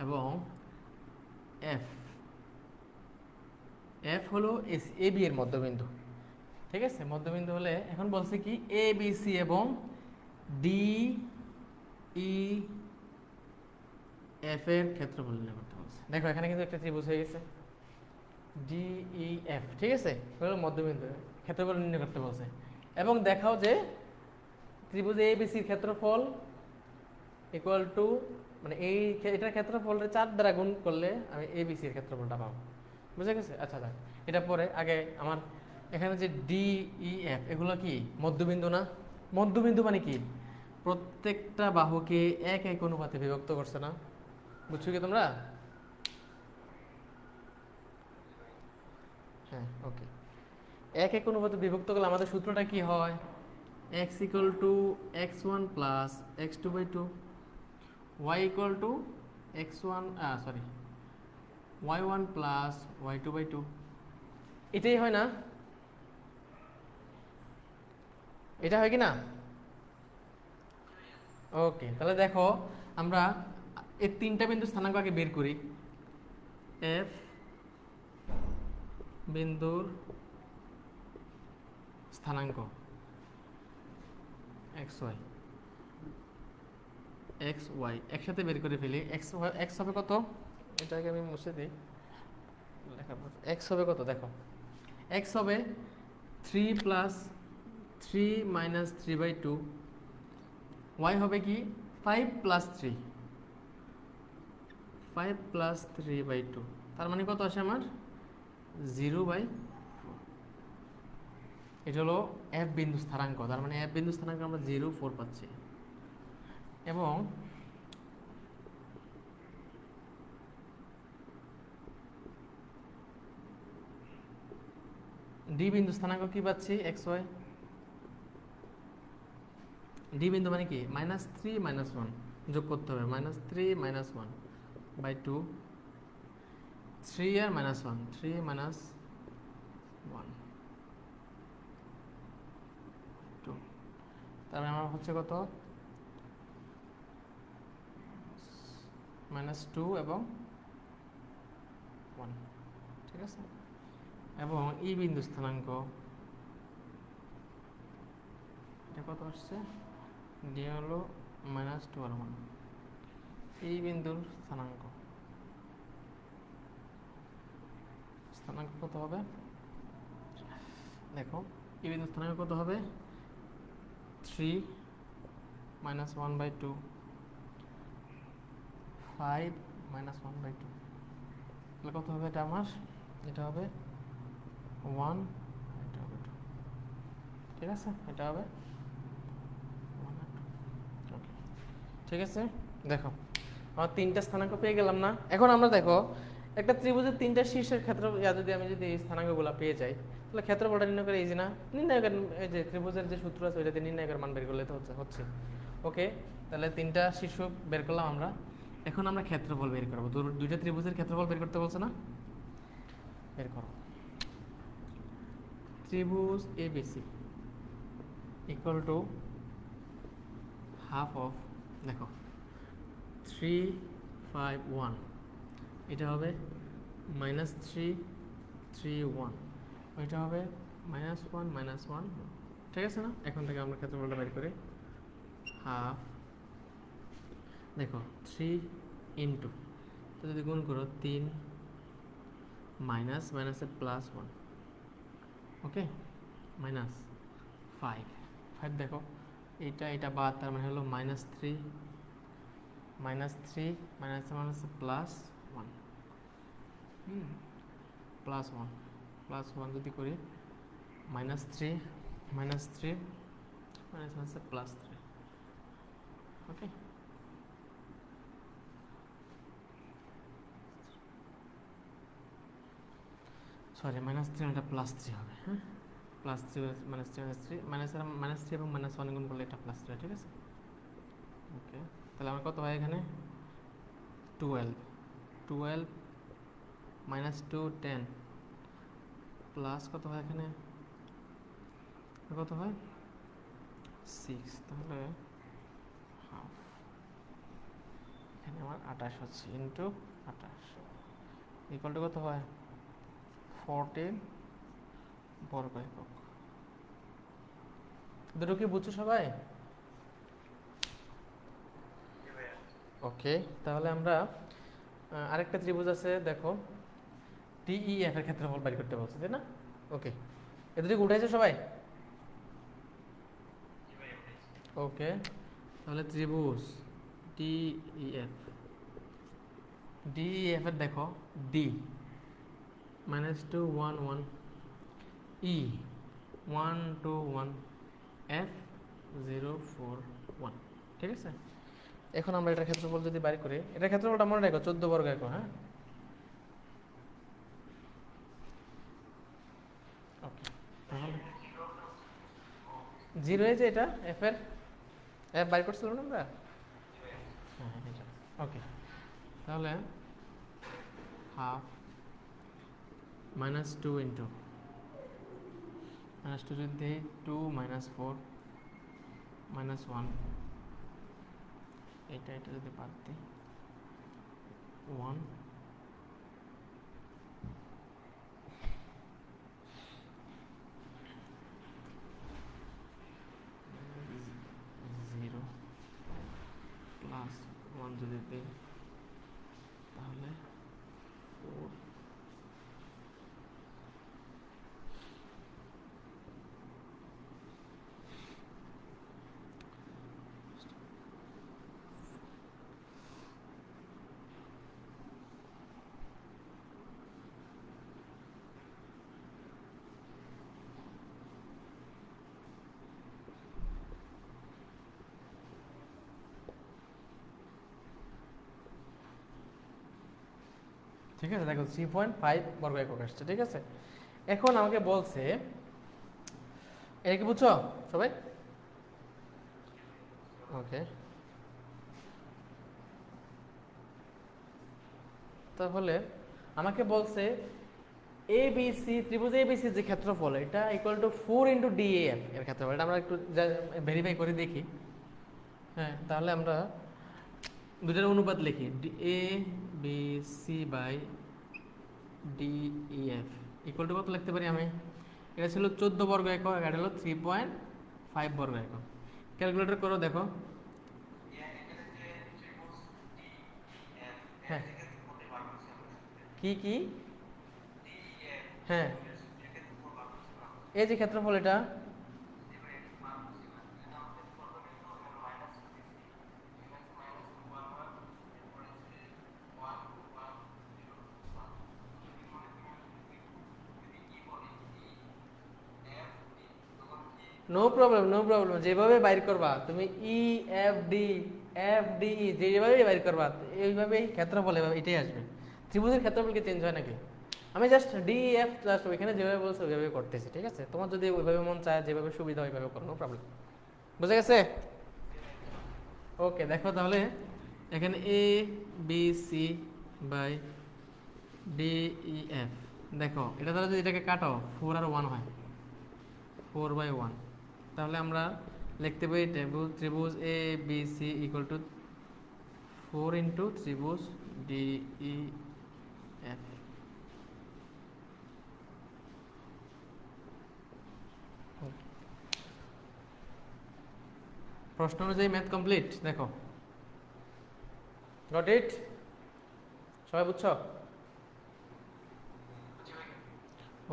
এবং এফ এফ হলো এসি এ বি এর মধ্যবিন্দু, ঠিক আছে। মধ্যবিন্দু হলে এখন বলছে কি এ বি সি এবং ডি ই এফ এর ক্ষেত্রফল নির্ণয় করতে বলছে। দেখো এখানে কিন্তু একটা ত্রিভুজ হয়ে গেছে ডিইএফ, ঠিক আছে, হলো মধ্যবিন্দু, ক্ষেত্রফল নির্ণয় করতে বলছে। এবং দেখাও যে ত্রিভুজ এ বি সির ক্ষেত্রফল ইকুয়াল টু, মানে এটার ক্ষেত্রফলের 4 দ্বারা গুণ করলে আমি এ বি সির ক্ষেত্রফলটা পাবো। বুঝে গেছে? আচ্ছা দেখ, এটা পরে আগে আমার এখানে যে ডিইএফ এগুলো কি মধ্যবিন্দু না? মধ্যবিন্দু মানে কি, প্রত্যেকটা বাহুকে 1 1 অনুপাতে বিভক্ত করছে না? বুঝছো কি তোমরা? হ্যাঁ, ওকে। 1 1 অনুপাতে বিভক্ত করলে আমাদের সূত্রটা কি হয়? x equal to x1 plus x2 by 2, y equal to x1 sorry y1 plus y2 by 2, এটাই হয় না? এটা হয় কি না? ওকে, তাহলে দেখো আমরা এই 3টা বিন্দু স্থানাঙ্ক আগে বের করি। এফ বিন্দুর স্থানাঙ্ক এক্স ওয়াই, এক্স ওয়াই একসাথে বের করে ফেলি। এক্স হবে কত? এটাকে আমি মুছে দিই, এক্স হবে কত দেখো, এক্স হবে 3 প্লাস 3 মাইনাস 3/2, ওয়াই হবে কি 5 প্লাস 3, 5 প্লাস 3/2, তার মানে কত আসে আমার 0/4। এটা হলো এফ বিন্দু স্থানাঙ্ক, তার মানে এফ বিন্দু স্থানাঙ্ক আমরা 0 4 পাচ্ছি, এবং ডি বিন্দু স্থানাঙ্ক কি পাচ্ছি এক্স ওয়াই। ডি বিন্দু মানে কি -3 -1 যোগ করতে হবে, -3 -1 বাই 2, 3 আর -1, 3 -1 2, তারপরে আমার হচ্ছে কত -2 এবং 1, ঠিক আছে। এবং ই বিন্দু স্থানাঙ্ক এটা কত আসছে, ডি হলো -2 আর 1, এই বিন্দুর স্থানাঙ্ক কত হবে দেখো, এই বিন্দুর স্থানাঙ্ক কত হবে 3 -1/2, 5 -1/2, তাহলে কত হবে এটা আমার, এটা হবে 1, এটা হবে 2, ঠিক আছে, এটা হবে 1 আর 2, ওকে ঠিক আছে। দেখো আমার তিনটা স্থানাঙ্ক পেয়ে গেলাম না। এখন আমরা দেখো একটা ত্রিভুজের তিনটা শীর্ষের ক্ষেত্র যদি আমি যদি এই স্থানাঙ্কগুলো পেয়ে যাই, তাহলে ক্ষেত্রফলটা নির্ণয় করে ইজি না, নির্ণায়কের এই যে ত্রিভুজের যে সূত্র আছে ওইটাতে নির্ণায়কের মান বের করলে তো হচ্ছে ওকে। তাহলে তিনটা শীর্ষ বের করলাম আমরা, এখন আমরা ক্ষেত্রফল বের করবো। দুইটা ত্রিভুজের ক্ষেত্রফল বের করতে বলছে না, বের করো। ত্রিভুজ ABC equal to half of, দেখো 3 5 1, এটা হবে -3 3 1, ওইটা হবে -1 -1, ঠিক আছে না। এখন থেকে আমরা ক্ষেত্রফলটা বের করি, হাফ, দেখো 3 ইন্টু, তো যদি গুণ করো 3 মাইনাসে +1, ওকে, -5 দেখো এটা বাদ, তার মানে হলো -3 মাইনাসে +1, +1 যদি করি -3 -3 মাইনাসে +3, ওকে। সরি -3 এটা +3 হবে, হ্যাঁ, +3 -3 -3 এবং -1 গুণ করলে এটা +3, ঠিক আছে, ওকে। তাহলে আমার কত হয় এখানে 12 -2 10 প্লাস কত হয় এখানে, কত হয় 6, তাহলে হাফ, এখানে আমার 28 হচ্ছে, ইন্টু 28 ইকুয়াল টু কত হয় 14 বর্গ একক। দুটো কি বুঝছো সবাই? ওকে, তাহলে আমরা আরেকটা ত্রিভুজ আছে, দেখো টিইএফ এর ক্ষেত্রফল বের করতে বলছে, তাই না? ওকে, এ দুটো উঠাইছো সবাই? ওকে, তাহলে ত্রিভুজ টিইএফ, ডিইএফ এর দেখো ডি -2 1 1, ই 1 2 1, এফ 0 4 1, ঠিক আছে। এখন আমরা এটার ক্ষেত্রফল যদি বাইর করি, এটার ক্ষেত্রফলটা মনে রাখো 14 বর্গ একক, হ্যাঁ, ওকে। তাহলে 0 যে এটা এফ এর, এফ বাইর করছিলাম না আমরা, হ্যাঁ এটা, ওকে। তাহলে হাফ -2 ইন্টু -2 যদি দিই 2 -4 -1, এটা যদি বাদ দিই 1, +1 যদি দিই তাহলে 4, ঠিক আছে, দেখো 3.5 বর্গ একক আসছে। ঠিক আছে, এখন আমাকে বলছে, এটা কি বুঝছো সবাই? ওকে, তাহলে আমাকে বলছে এবিসি, ত্রিভুজ এবিসি যে ক্ষেত্রফল, এটা ইকুয়াল টু 4 ইন্টু ডিএফ এর ক্ষেত্রফল। এটা আমরা একটু ভেরিফাই করে দেখি। হ্যাঁ, তাহলে আমরা দুটার অনুপাত লিখি, A B C by DEF equal to কত লিখতে পারি আমি? এটা ছিল 14 বর্গ একক, এটা হলো 3.5 বর্গ একক। ক্যালকুলেটর করো, দেখো। হ্যাঁ, কি কি? হ্যাঁ, এই যে ক্ষেত্রফল, এটা নো প্রবলেম, নো প্রবলেম, যেভাবে বাইর করবা তুমি, ই এফ ডি যেভাবে বাইর করবা এইভাবেই ক্ষেত্রফল এটাই আসবে। ত্রিভুজের ক্ষেত্রফল কি চেঞ্জ হয় নাকি? আমি জাস্ট ডি এফ জাস্ট ওইখানে যেভাবে বলছো ওইভাবে করতেছি। ঠিক আছে, তোমার যদি ওইভাবে মন চায়, যেভাবে সুবিধা ওইভাবে করো, নো প্রবলেম। বুঝা গেছে? ওকে, দেখো তাহলে এখানে A B C by D E F, দেখো এটা দ্বারা যদি এটাকে কাটো 4 আর 1 হয়, 4/1, তাহলে আমরা লিখতে পারি ত্রিভুজ A B C equal to 4 into ত্রিভুজ ডি ই এফ। প্রশ্ন অনুযায়ী ম্যাথ কমপ্লিট। দেখো, গট ইট? সবাই বুঝছো?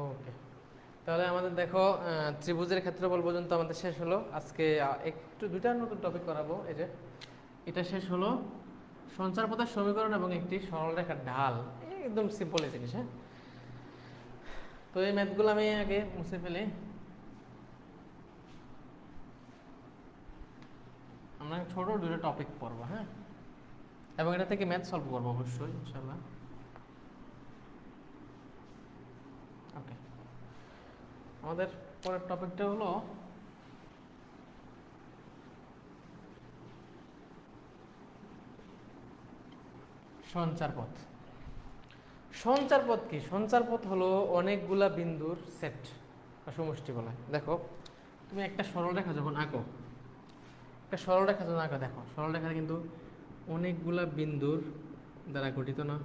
ওকে, তাহলে আমাদের দেখো ত্রিভুজের ক্ষেত্রফল পর্যন্ত আমাদের শেষ হলো। আজকে একটু দুইটা নতুন টপিক করাবো। এই যে এটা শেষ হলো, সঞ্চার পথের সমীকরণ এবং একটি সরলরেখার ঢাল। একদম সিম্পল এই জিনিস। হ্যাঁ, তো এই ম্যাথগুলো আমি আগে মুছে ফেলি। আমরা ছোট দুটো টপিক পড়বো, হ্যাঁ, এবং এটা থেকে ম্যাথ সলভ করবো অবশ্যই ইনশাল্লাহ। ওকে, আমাদের পরের টপিকটা হলো সঞ্চার পথ। সঞ্চার পথ কি? সঞ্চার পথ হলো অনেকগুলা বিন্দুর সেট বা সমষ্টি বলা হয়। দেখো, তুমি একটা সরলরেখা যখন আঁকো, একটা সরলরেখা যখন আঁকো, দেখো সরলরেখা কিন্তু অনেকগুলা বিন্দুর দ্বারা গঠিত না?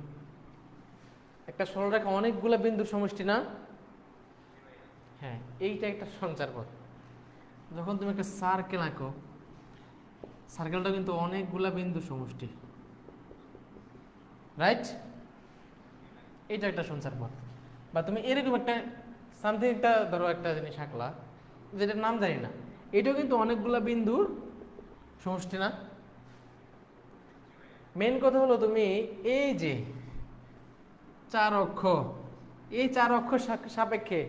একটা সরলরেখা অনেকগুলা বিন্দুর সমষ্টি না? হ্যাঁ, এইটা একটা সঞ্চার পথ। যখন তুমি একটা সার্কেল আঁকো, সার্কেলটা কিন্তু অনেকগুলা বিন্দুর সমষ্টি, রাইট? এটা একটা সঞ্চার পথ। বা তুমি এরকম একটা সামথিং একটা ধরো একটা জিনিস আঁকলা, যেটার নাম জানি না, এটাও কিন্তু অনেকগুলা বিন্দুর সমষ্টি না? মেন কথা হলো তুমি এই যে চার অক্ষ, এই চার অক্ষ সাপেক্ষে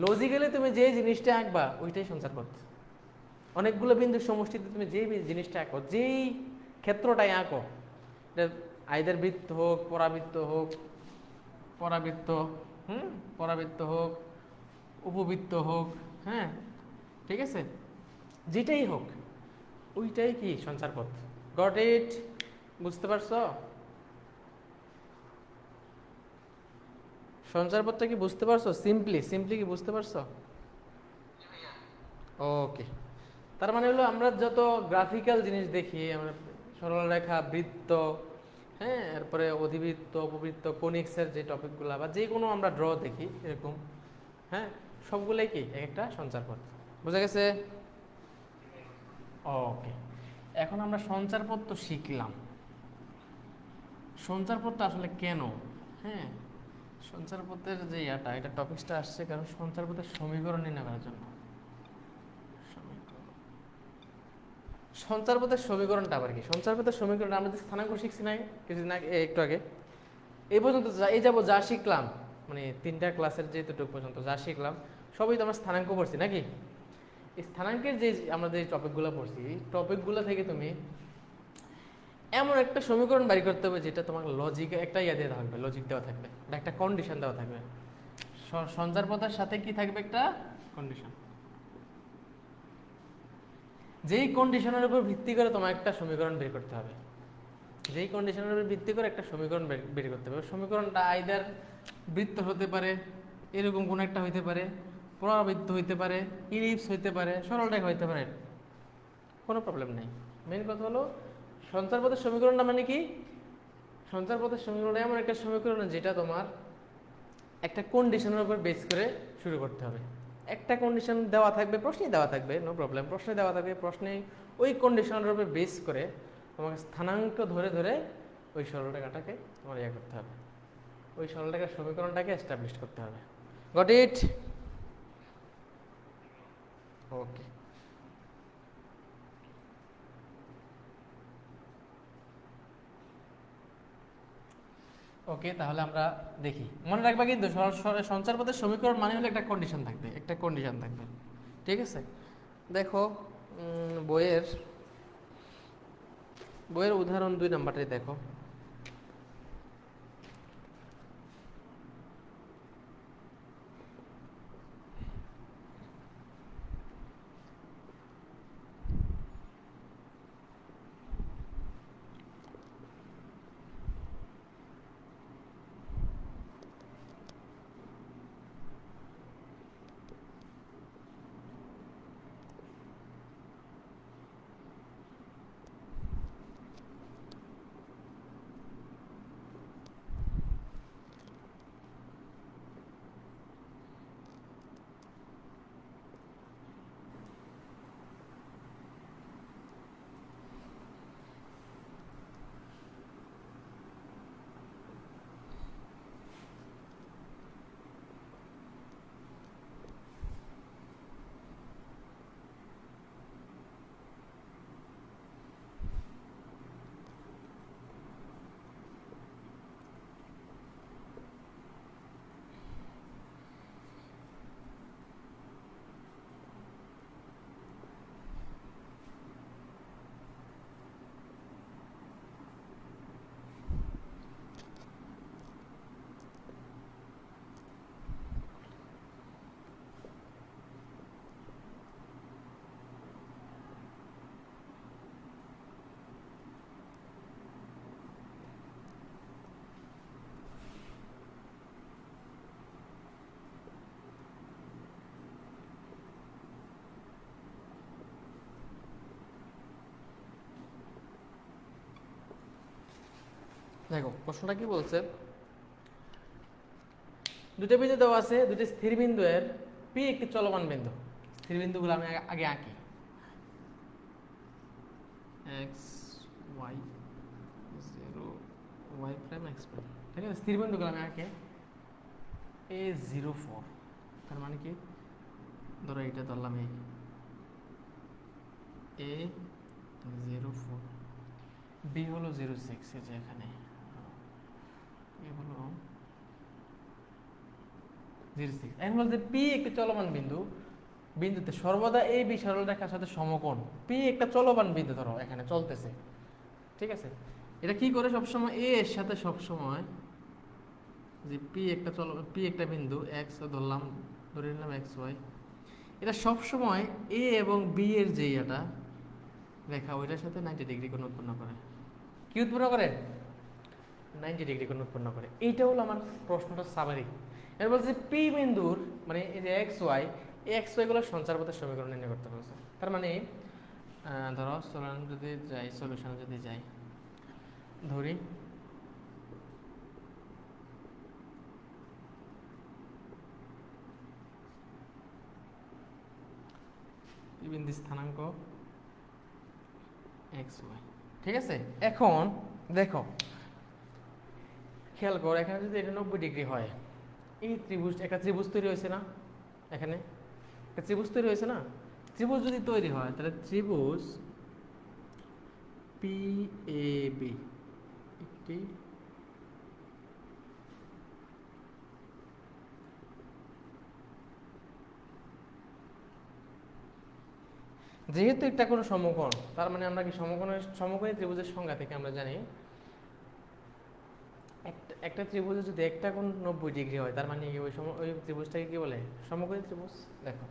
লজিক্যালি তুমি যে জিনিসটা আঁকবা ওইটাই সঞ্চার পথ। অনেকগুলো বিন্দুর সমষ্টিতে তুমি যেই জিনিসটা আঁকো, যেই ক্ষেত্রটাই আঁকো, এটা আইদার বৃত্ত হোক, পরাবৃত্ত হোক, পরাবৃত্ত, পরাবৃত্ত হোক, উপবৃত্ত হোক, হ্যাঁ, ঠিক আছে, যেটাই হোক ওইটাই কি সঞ্চার পথ। Got it? বুঝতে পারছো? সঞ্চার পথটা কি বুঝতে পারছো? সিম্পলি কি বুঝতে পারছো? ওকে, তার মানে হলো আমরা যত গ্রাফিক্যাল জিনিস দেখি, আমরা সরলরেখা, বৃত্ত, হ্যাঁ, এরপরে অধিবৃত্ত, উপবৃত্ত, কোনিক্সের যে টপিকগুলো, বা যে কোনো আমরা ড্র দেখি এরকম, হ্যাঁ, সবগুলোই কি এক একটা সঞ্চার পথ। বুঝা গেছে? ওকে, এখন আমরা সঞ্চার পথ তো শিখলাম, সঞ্চার পথটা আসলে কেন? হ্যাঁ, সঞ্চার পথের যে এটা টপিকসটা আসছে কারণ সঞ্চার পথের সমীকরণ নির্ণয় করার জন্য। সঞ্চার পথের সমীকরণটা আবার কি? সঞ্চার পথের সমীকরণ আমরা যে স্থানাঙ্ক শিখছি না কিছুদিন আগে, একটু আগে, এই পর্যন্ত এই যাবো যা শিখলাম, মানে 3টা ক্লাসের যেটুকু পর্যন্ত যা শিখলাম সবই তো আমরা স্থানাঙ্ক পড়ছি নাকি? এই স্থানাঙ্কের যে আমরা যে টপিকগুলো পড়ছি, এই টপিকগুলো থেকে তুমি এমন একটা সমীকরণ বাড়ি করতে হবে যেটা তোমার লজিক একটা ইয়ে দেওয়া থাকবে, লজিক দেওয়া থাকবে, এটা একটা কন্ডিশন দেওয়া থাকবে। সঞ্চার পথের সাথে কি থাকবে? একটা কন্ডিশন। যেই কন্ডিশনের উপর ভিত্তি করে তোমার একটা সমীকরণ বের করতে হবে, যেই কন্ডিশনের উপর ভিত্তি করে একটা সমীকরণ বের করতে হবে। সমীকরণটা আইদার বৃত্ত হতে পারে, এরকম কোনো একটা হইতে পারে, পরাবৃত্ত হইতে পারে, ইলিপস হইতে পারে, সরল রেখা হইতে পারে, কোনো প্রবলেম নেই। মেন কথা হলো সঞ্চার পথের সমীকরণটা মানে কি? সঞ্চার পথের সমীকরণটা এমন একটা সমীকরণ যেটা তোমার একটা কন্ডিশনের উপর বেস করে শুরু করতে হবে। একটা কন্ডিশন দেওয়া থাকবে, প্রশ্নে দেওয়া থাকবে, নো প্রবলেম, প্রশ্নে দেওয়া থাকবে, প্রশ্নে ওই কন্ডিশনের উপর বেস করে তোমাকে স্থানাঙ্ক ধরে ধরে ওই সরলরেখাটাকে তোমার ইয়ে করতে হবে, ওই সরলরেখার সমীকরণটাকে এস্টাবলিশ করতে হবে। Goat it? ওকে। ওকে, তাহলে আমরা দেখি। মনে রাখবা কিন্তু সঞ্চার পথের সমীকরণ মানে হলো একটা কন্ডিশন থাকবে, একটা কন্ডিশন থাকবে, ঠিক আছে? দেখো বইয়ের উদাহরণ 2 নাম্বারটাই দেখো। দেখো প্রশ্নটা কি বলছে, দুটো বিন্দু দেওয়া আছে, দুটো স্থির বিন্দু এর পি একটি চলমান বিন্দু। স্থির বিন্দুগুলো আমি আগে আঁকি, X Y 0 Y prime X prime, ঠিক আছে? স্থির বিন্দুগুলো আমি আঁকি A04, তার মানে কি, ধরো এটা ধরলাম A04, বি হলো 06, এই যে এখানে এ হলো 06। এখন বলতে পি একটি চলমান বিন্দু, বিন্দুতে সর্বদা এই বি সরলরেখার সাথে সমকোণ। পি একটা চলমান বিন্দু, ধরো এখানে চলতেছে, ঠিক আছে? এটা কি করে সবসময় এ এর সাথে সবসময়, যে পি একটা বিন্দু এক্স ধরলাম, ধরে নিলাম এক্স ওয়াই, এটা সবসময় এ এবং বি এর যে এটা রেখা ওইটার সাথে 90 ডিগ্রি কোণ উৎপন্ন করে। কি উৎপন্ন করে? 90 ডিগ্রি কোণ উৎপন্ন করে। এইটা হলো আমার প্রশ্নটা সামারি। এর বলছে পি বিন্দুর মানে এই যে এক্স ওয়াই গুলো সঞ্চার পথের সমীকরণ নির্ণয় করতে বলছে। তার মানে ধরো সলিউশনে যদি যাই, ধরি পি বিন্দু স্থানাঙ্ক এক্স ওয়াই, ঠিক আছে? এখন দেখো খেয়াল করো, এখানে যদি এটা 90 ডিগ্রি হয়, এই একটা ত্রিভুজ তৈরি হয়েছে না? এখানে একটা ত্রিভুজ তৈরি হয়েছে না? ত্রিভুজ যদি তৈরি হয় তাহলে ত্রিভুজ পি এ বি একটি যেহেতু একটা কোনো সমকোণ, তার মানে আমরা কি সমকোণী ত্রিভুজের সংজ্ঞা থেকে আমরা জানি একটা ত্রিভুজে যদি একটা কোণ 90 ডিগ্রি হয়, তার মানে ওই ত্রিভুজটাকে কি বলে? সমকোণী ত্রিভুজ। দেখো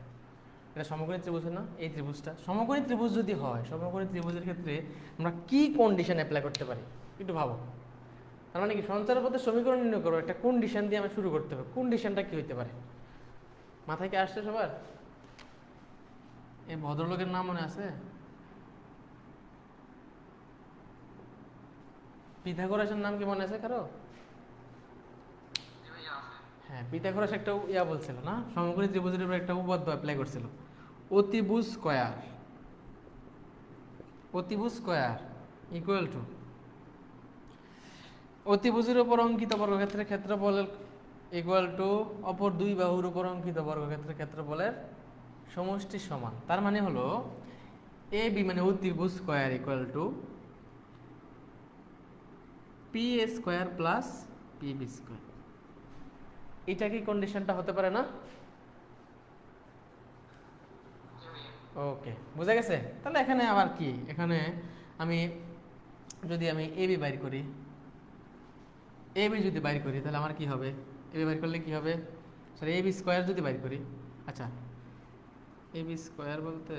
এটা সমকোণী ত্রিভুজ না, এই ত্রিভুজটা সমকোণী ত্রিভুজ যদি হয়, সমকোণী ত্রিভুজের ক্ষেত্রে আমরা কি কন্ডিশন অ্যাপ্লাই করতে পারি একটু ভাবো। তার মানে কি সঞ্চার পথের সমীকরণ নির্ণয় করো, একটা কন্ডিশন দিয়ে আমরা শুরু করতে হবে। কন্ডিশনটা কি হইতে পারে? মাথায় কি আসছে সবার? এই ভদ্রলোকের নাম মনে আছে? পিথাগোরাসের নাম কি মনে আছে কারো? হ্যাঁ, পিথাগোরাস একটা বলছিল না, সমকোণী ত্রিভুজের উপর একটা উপপাদ্য অ্যাপ্লাই করছিল, অতিভুজ স্কয়ার। অতিভুজ স্কয়ার ইকুয়াল টু অতিভুজের উপর অঙ্কিত বর্গক্ষেত্রের ক্ষেত্রফল ইকুয়াল টু অপর দুই বাহুর উপর অঙ্কিত বর্গক্ষেত্রের ক্ষেত্রফলের সমষ্টি সমান। তার মানে হলো এ বি মানে অতিভুজ square equal to P A square plus P B square. এটা কি কন্ডিশনটা হতে পারে না? ওকে, বুঝা গেছে? তাহলে এখানে আবার কি, এখানে যদি আমি এ বি বাইর করি, এ বি যদি বাইর করি তাহলে আমার কি হবে? এ বি বাইর করলে কি হবে? সরি, এ বি স্কয়ার যদি বাইর করি, আচ্ছা এ বি স্কয়ার বলতে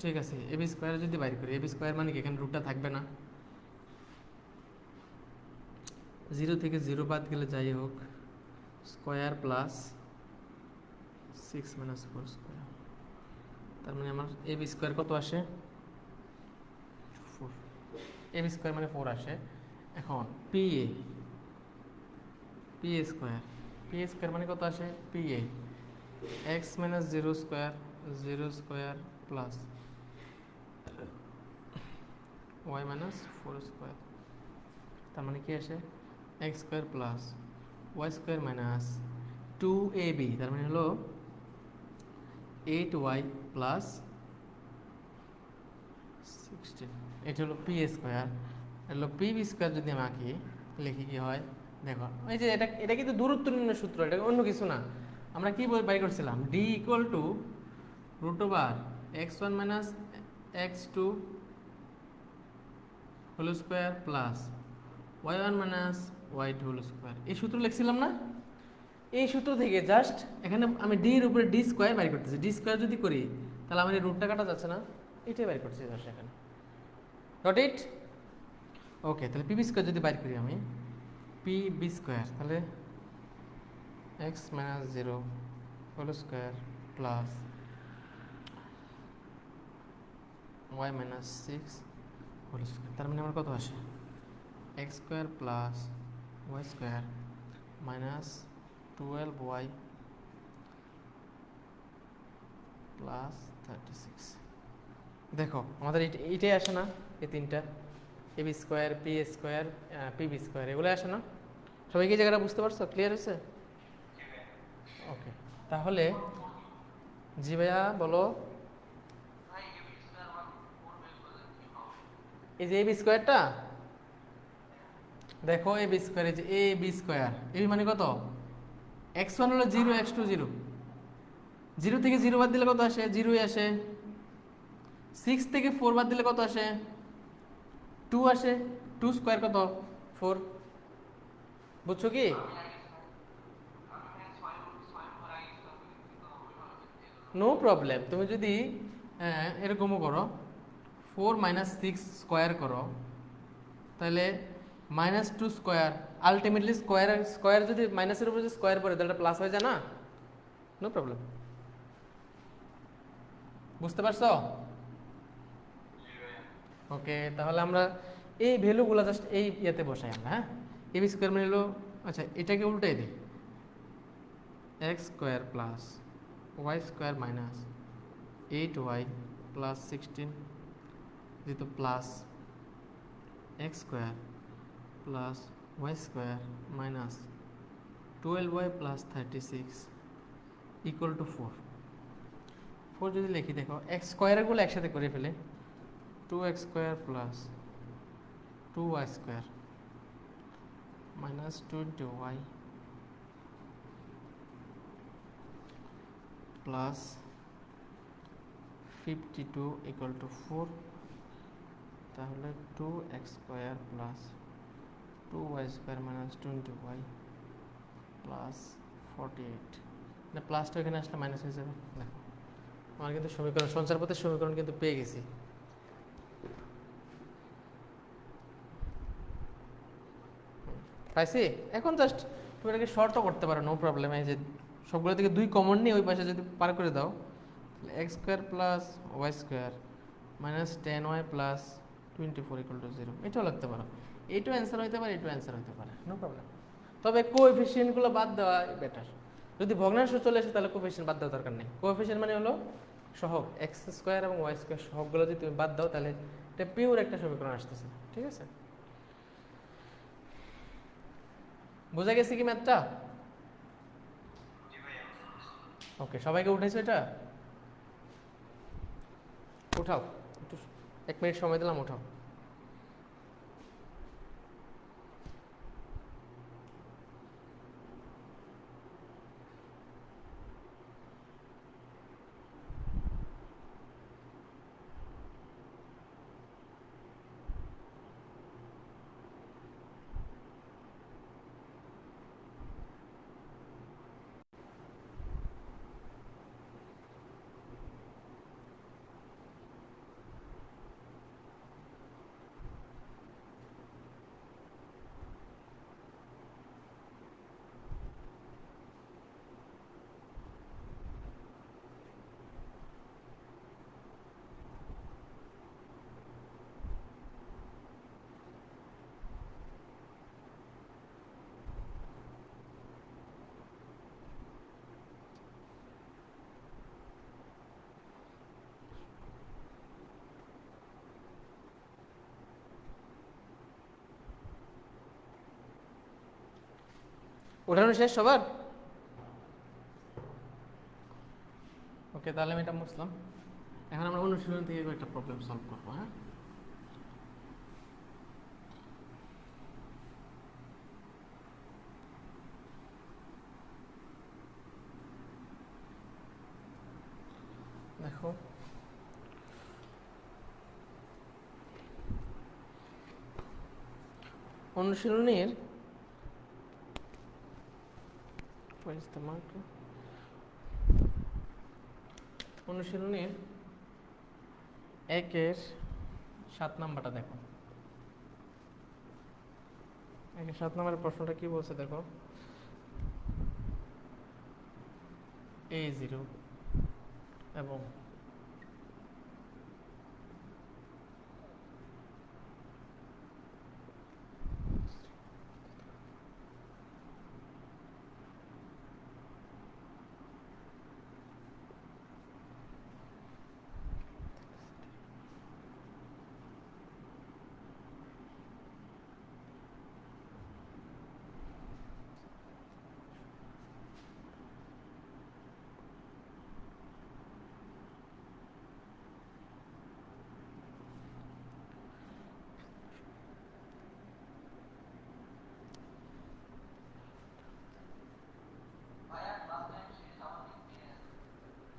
ঠিক আছে, এ বি স্কয়ার যদি বাইর করি, এ বি স্কয়ার মানে কি এখানে রুটটা থাকবে না, 0 থেকে 0 বাদ গেলে যাই হোক, স্কয়ার প্লাস 6 মাইনাস 4 স্কয়ার। তার মানে আমার এ বি স্কয়ার কত আসে? 4। এ বি স্কয়ার মানে 4 আসে। এখন P A square, P A square মানে কত আসে? P A x minus 0 square, 0 square plus Y minus 4 square. তার মানে কি আসে? X square plus Y square minus 2ab, তার মানে হলো 8y প্লাস 16। এটা হলো পি স্কয়ার। হলো পি বি স্কয়ার যদি আমি আঁকি, লিখি কি হয় দেখো, এই যে এটা কিন্তু দূরত্ব নির্ণয় সূত্র, এটা অন্য কিছু না। আমরা কি বাই করছিলাম? D equal to root over x1 minus x2 whole square plus y1 minus y2 whole square. এই সূত্র লিখছিলাম না? এই সূত্র থেকে জাস্ট এখানে আমি ডি এর উপরে ডি স্কয়ার বাই করতেছি। ডি স্কয়ার যদি করি তাহলে আমার এই রুটটা কাটা যাচ্ছে না, এটাই বাই করতেছি জাস্ট এখানে। Goat it? ওকে, তাহলে পি বি স্কয়ার যদি বাইর করি আমি, পি বি স্কয়ার, তাহলে x minus 0 whole square plus Y minus 6 whole square. তার মানে আমার কত আসে? X square plus Y square minus 12y plus 36। দেখো আমাদের এইটাই আসে না? এই তিনটা A B square, P A square, P B square, এগুলো আসে না? সবাই কি জায়গাটা বুঝতে পারছো? ক্লিয়ার হয়েছে? ওকে, তাহলে জি ভাইয়া বলো। এই যে এ বি স্কোয়ারটা দেখো, এ বি স্কোয়ার, এই যে এ বি স্কোয়ার, এ বি মানে কত? x1 হলো 0, x2 0, 0 থেকে 0 বাদ দিলে কত আসে? 0ই আসে। 6 থেকে 4 বাদ দিলে কত আসে? 2 আসে। 2 স্কোয়ার কত? 4। বুঝছো কি? No problem. তুমি যদি এরকমও করো, 4 মাইনাস 6 স্কোয়ার করো, তাহলে মাইনাস 2 স্কোয়ার, আলটিমেটলি স্কোয়ার যদি মাইনাসের উপর স্কোয়ার পড়ে তাহলে প্লাস হয়ে যায় না? No problem. বুঝতে পারছো? ওকে, তাহলে আমরা এই ভ্যালুগুলো জাস্ট এই ইয়েতে বসাই আমরা। হ্যাঁ, এ বি স্কোয়ার মানে হলো, আচ্ছা এটাকে উল্টাই দিই, x square plus y square minus 8y plus 16, যেহেতু plus x square plus y square minus 12y plus 36 equal to 4 যদি লিখি, দেখো এক্স স্কোয়ারগুলো একসাথে করে ফেলে, 2x square plus 2y square minus 20y plus 52 equal to 4, তাহলে 2x² plus 2y² minus 20y plus 48, না প্লাসটা এখানে আসলে মাইনাস হয়ে যাবে। দেখো আমার কিন্তু সমীকরণ, সঞ্চার পথের সমীকরণ কিন্তু পেয়ে গেছি। পাইছি। এখন জাস্ট তুমি এটাকে শর্টও করতে পারো, নো প্রবলেম। এই যে সবগুলো থেকে 2 কমন নিয়ে ওই পাশে যদি পার করে দাও, x² plus y² minus 10y plus 24 equal to 0, এটাও লাগতে পারো। এইটাও অ্যান্সার হইতে পারে, এটাও অ্যান্সার হইতে পারে, নো প্রবলেম। তবে কোএফিসিয়েন্টগুলো বাদ দেওয়া বেটার। যদি ভগ্নাংশ চলে আসে তাহলে কোএফিসিয়েন্ট বাদ দেওয়ার দরকার নেই। কোএফিসিয়েন্ট মানে হলো সহগ, x² এবং y² সহগগুলো যদি তুমি বাদ দাও তাহলে এটা পিওর একটা সমীকরণ আসতেছে। ঠিক আছে, বোঝা গেছে কি ম্যাথটা? ওকে, সবাইকে উঠেছো এটা? উঠাও, একটু 1 মিনিট সময় দিলাম, উঠাও। উঠানো শেষ সবার? ওকে, তাহলে আমি এটা মুছলাম। এখন আমরা অনুশীলন থেকে একটা প্রবলেম সলভ করবো। হ্যাঁ, দেখো অনুশীলনের অনুশীলনের 1-এর 7 নাম্বারটা দেখো। 1-এর 7 নাম্বারের প্রশ্নটা কি বলছে দেখো। a0 এবং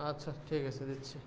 আচ্ছা ঠিক আছে, দিচ্ছি।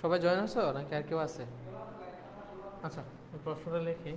সবাই জয়েন হচ্ছো নাকি আর কেউ আছে? আচ্ছা, প্রশ্নটা লিখি।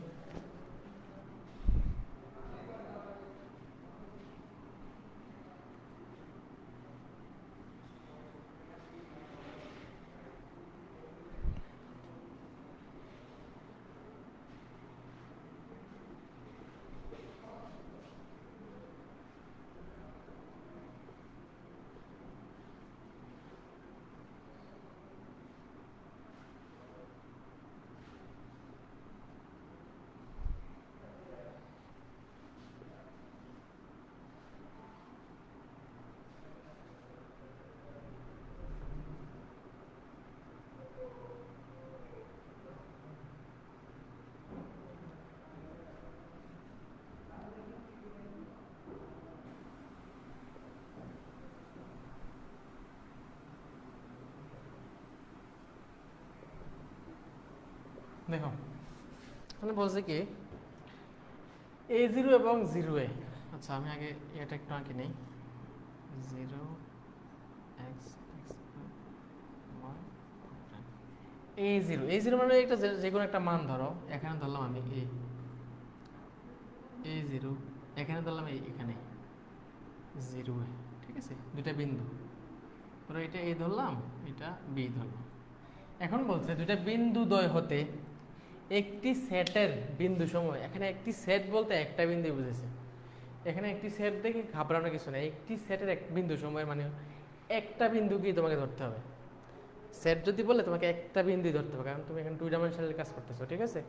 দেখো এখানে বলছে কি A0 এবং 0A। আচ্ছা আমি আগে এটা একটু আঁকি নেই। 0 x A0 মানে একটা যে কোনো একটা মান ধরো, এখানে ধরলাম আমি A0, এখানে ধরলাম এখানে 0A, ঠিক আছে, দুটা বিন্দু ধরো, এটা A ধরলাম, এটা B ধরলাম। এখন বলছে দুটা বিন্দুদ্বয় হতে একটি সেটের বিন্দু সময়, এখানে একটি সেট বলতে একটা বিন্দু বুঝেছে, এখানে একটি সেট দেখে ঘাবড়ানোর কিছু নেই, একটি সেটের এক বিন্দু সময় মানে একটা বিন্দুকেই তোমাকে ধরতে হবে। সেট যদি বলে তোমাকে একটা বিন্দুই ধরতে হবে, কারণ তুমি এখানে 2 ডাইমেনশনাল কাজ করতেছো, ঠিক আছে।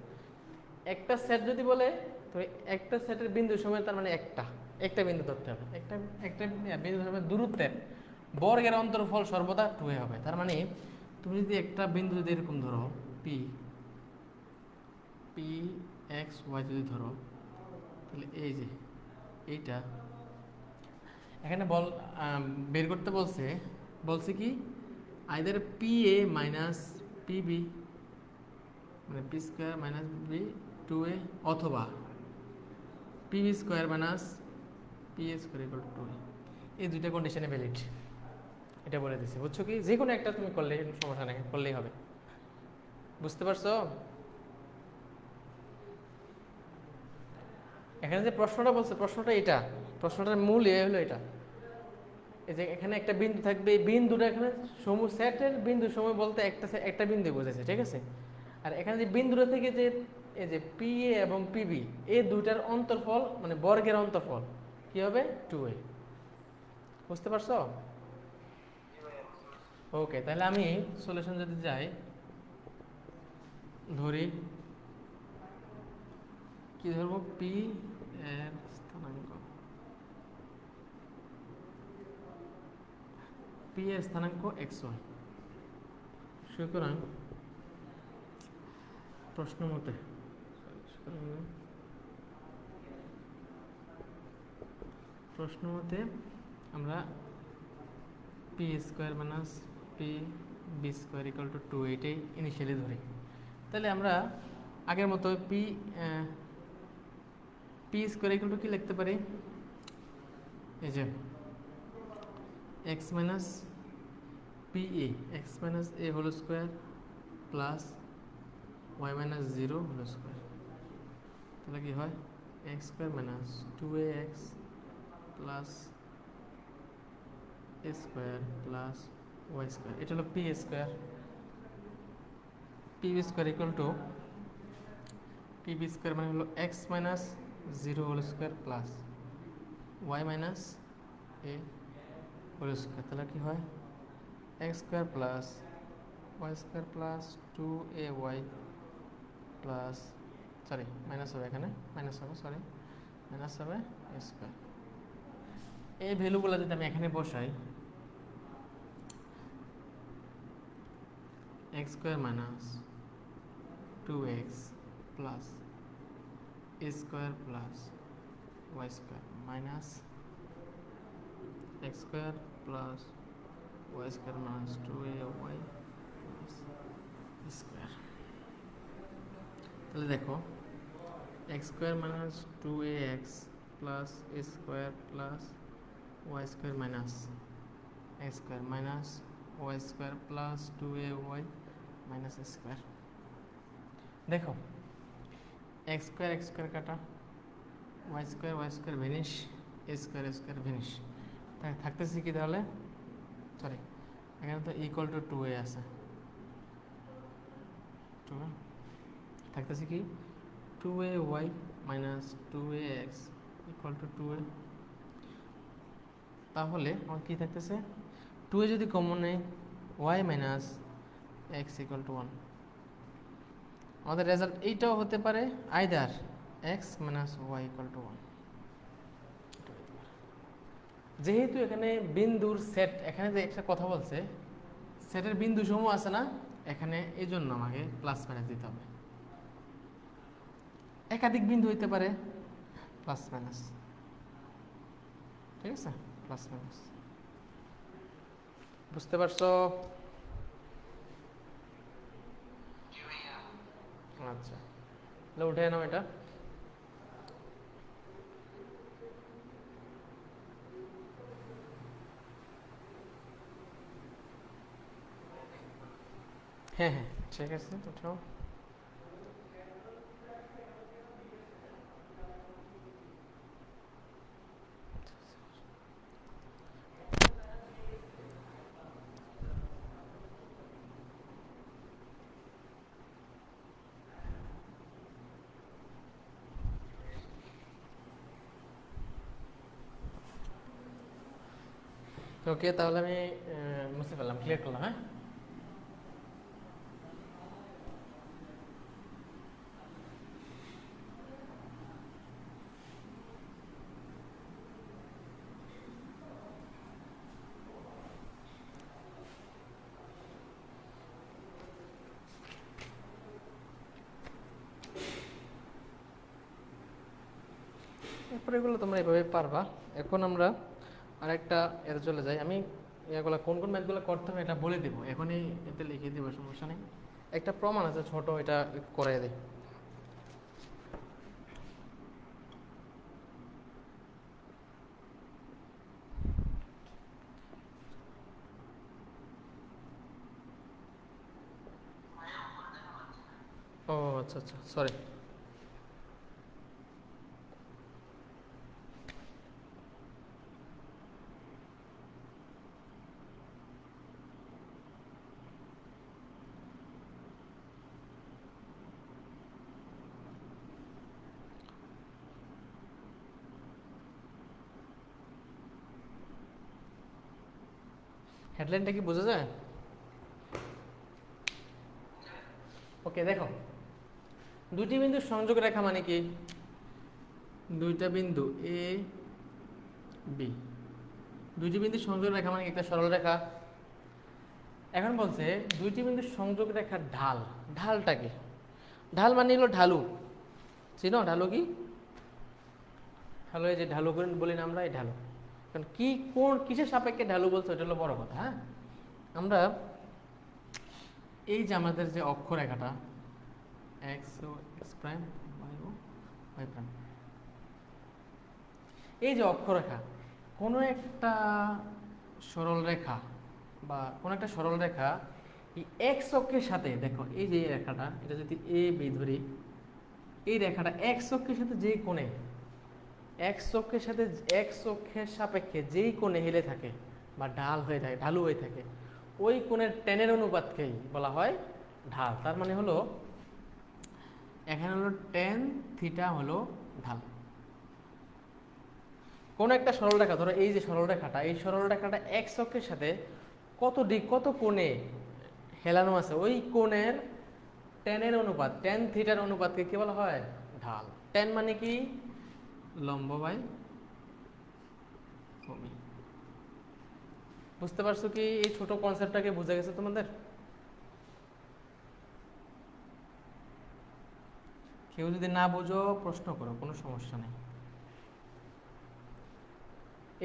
একটা সেট যদি বলে তুমি একটা সেটের বিন্দু সময়, তার মানে একটা বিন্দু ধরতে হবে, একটা বিন্দু ধরতে হবে, দূরত্বের বর্গের অন্তরফল সর্বদা 2a হবে। তার মানে তুমি যদি একটা বিন্দু যদি এরকম ধরো পি এক্স ওয়াই যদি ধরো, তাহলে এই যে এইটা এখানে বের করতে বলছে কি either P A minus P B, মানে P square minus B 2a, অথবা P B square minus P A square equal to 2a। এই দুইটা কন্ডিশনে ভ্যালিড, এটা বলে দিছি। বুঝছো কি, যে কোনো একটা তুমি করলে সমস্যা নেই, করলেই হবে। বুঝতে পারছো? এখানে যে প্রশ্নটা বলছে, প্রশ্নটা এটা, প্রশ্নটার মূল হলো এটা, এই যে এখানে একটা বিন্দু থাকবে, এই বিন্দুটা এখানে সেটের বিন্দু সময় বলতে একটা বিন্দু বুঝেছে, ঠিক আছে। আর এখানে যে বিন্দুটা থেকে যে এই যে পি এ এবং পিবি, এই দুইটার অন্তরফল মানে বর্গের অন্তরফল কি হবে 2a। বুঝতে পারছো? ওকে, তাহলে আমি সলিউশন যদি যাই, ধরি কি ধরবো, পি এর স্থানাঙ্ক, পি এর স্থানাঙ্ক xy। সুতরাং প্রশ্ন মতে আমরা P square minus P B square equal to 2 এটাই ইনিশিয়ালি ধরি। তাহলে আমরা আগের মতো পি স্কোয়ার ইকুয়াল টু কি লিখতে পারি, এই যে x minus P A, x minus A whole square plus Y minus 0 whole square. তাহলে কি হয়, x square minus 2ax plus A square plus y square, এটা হলো P square. P B square equal to P B square মানে হলো x minus 0 whole square plus Y minus A whole square. তাহলে কি হয়, x square plus y square plus 2ay plus, sorry minus হবে, এখানে minus হবে, sorry minus হবে এ square. এই ভ্যালুগুলো যদি আমি এখানে বসাই, x square minus 2x plus A square plus y square minus x square plus y square minus 2ay square. তাহলে দেখো x square minus 2ax plus A square plus y square minus x square minus y square plus 2ay minus square. দেখো x square কাটা, y square vanish, A square vanish, থাকতেছে কি তাহলে, sorry এখানে তো equal to 2a আছে, 2a থাকতেছে কি 2ay minus 2ax equal to 2a। তাহলে আমার কি থাকতেছে, 2a যদি কমন নেই, y minus x equal to 1। আমাদের রেজাল্ট এইটাও হতে পারে, either x minus y equal to 1। যেহেতু এখানে বিন্দুর সেট, এখানে যে একটা কথা বলছে সেটের বিন্দু সমূহ আছে না, এখানে এই জন্য আমাকে প্লাস মাইনাস দিতে হবে। একাধিক বিন্দু হইতে পারে, প্লাস মাইনাস, ঠিক আছে, প্লাস মাইনাস। বুঝতে পারছো? আচ্ছা, তাহলে উঠে নাও এটা। হ্যাঁ হ্যাঁ ঠিক আছে, উঠাও। ওকে, তাহলে আমি মুছে ফেললাম, ক্লিয়ার করলাম। হ্যাঁ, এরপরে এগুলো তোমরা এভাবে পারবা। এখন আমরা আরেকটা এর চলে যাই। আমি এগুলো কোন কোন ম্যাথগুলো করতে হবে এটা বলে দেবো, এখনই এতে লিখে দেবো, সমস্যা নেই। একটা প্রমাণ আছে ছোট, এটা করে দেয়। ও আচ্ছা আচ্ছা, সরি। হেডলাইনটা কি বোঝা যায়? ওকে, দেখো, দুটি বিন্দুর সংযোগ রেখা মানে কি? দুইটা বিন্দু এ বি, দুইটি বিন্দুর সংযোগ রেখা মানে একটা সরল রেখা। এখন বলছে দুইটি বিন্দুর সংযোগ রেখার ঢাল। ঢালটা কি? ঢাল মানে হলো ঢালু। চিনো ঢালু কি? ঢালু, এই যে ঢালু করে বলি না আমরা, এই ঢালু। কারণ কি, কোন কিসের সাপেক্ষে ঢালু বলছে ওটা হলো বড় কথা। হ্যাঁ, আমরা এই যে আমাদের যে অক্ষরেখাটা এক্স ও এক্স প্রাইম, ওয়াই ও ওয়াই প্রাইম, এই যে অক্ষরেখা, কোনো একটা সরল রেখা বা কোনো একটা সরল রেখা এই এক্স অক্ষের সাথে, দেখো এই যে রেখাটা, এটা যদি এ বি ধরি, এই রেখাটা এক্স অক্ষের সাথে যেই কোণে, এক্স অক্ষের সাথে এক্স অক্ষের সাপেক্ষে যেই কোণে হেলে থাকে বা ঢাল হয়ে থাকে, ঢালু হয়ে থাকে, ওই কোণের টেনের অনুপাতকেই বলা হয় ঢাল। তার মানে হলো এখানে হলো টেন থিটা হলো ঢাল। কোন একটা সরল রেখা, ধরো এই যে সরল রেখাটা, এই সরল রেখাটা এক্স অক্ষের সাথে কত কোণে হেলানো আছে, ওই কোণের টেনের অনুপাত, টেন থিটার অনুপাতকে কি বলা হয়? ঢাল। টেন মানে কি? লম্ব বাই ভূমি। বুঝতে পারছো কি? এই ছোট কনসেপ্টটাকে বুঝে গেছে তোমাদের? কেউ যদি না বুঝো প্রশ্ন করো, কোনো সমস্যা নেই।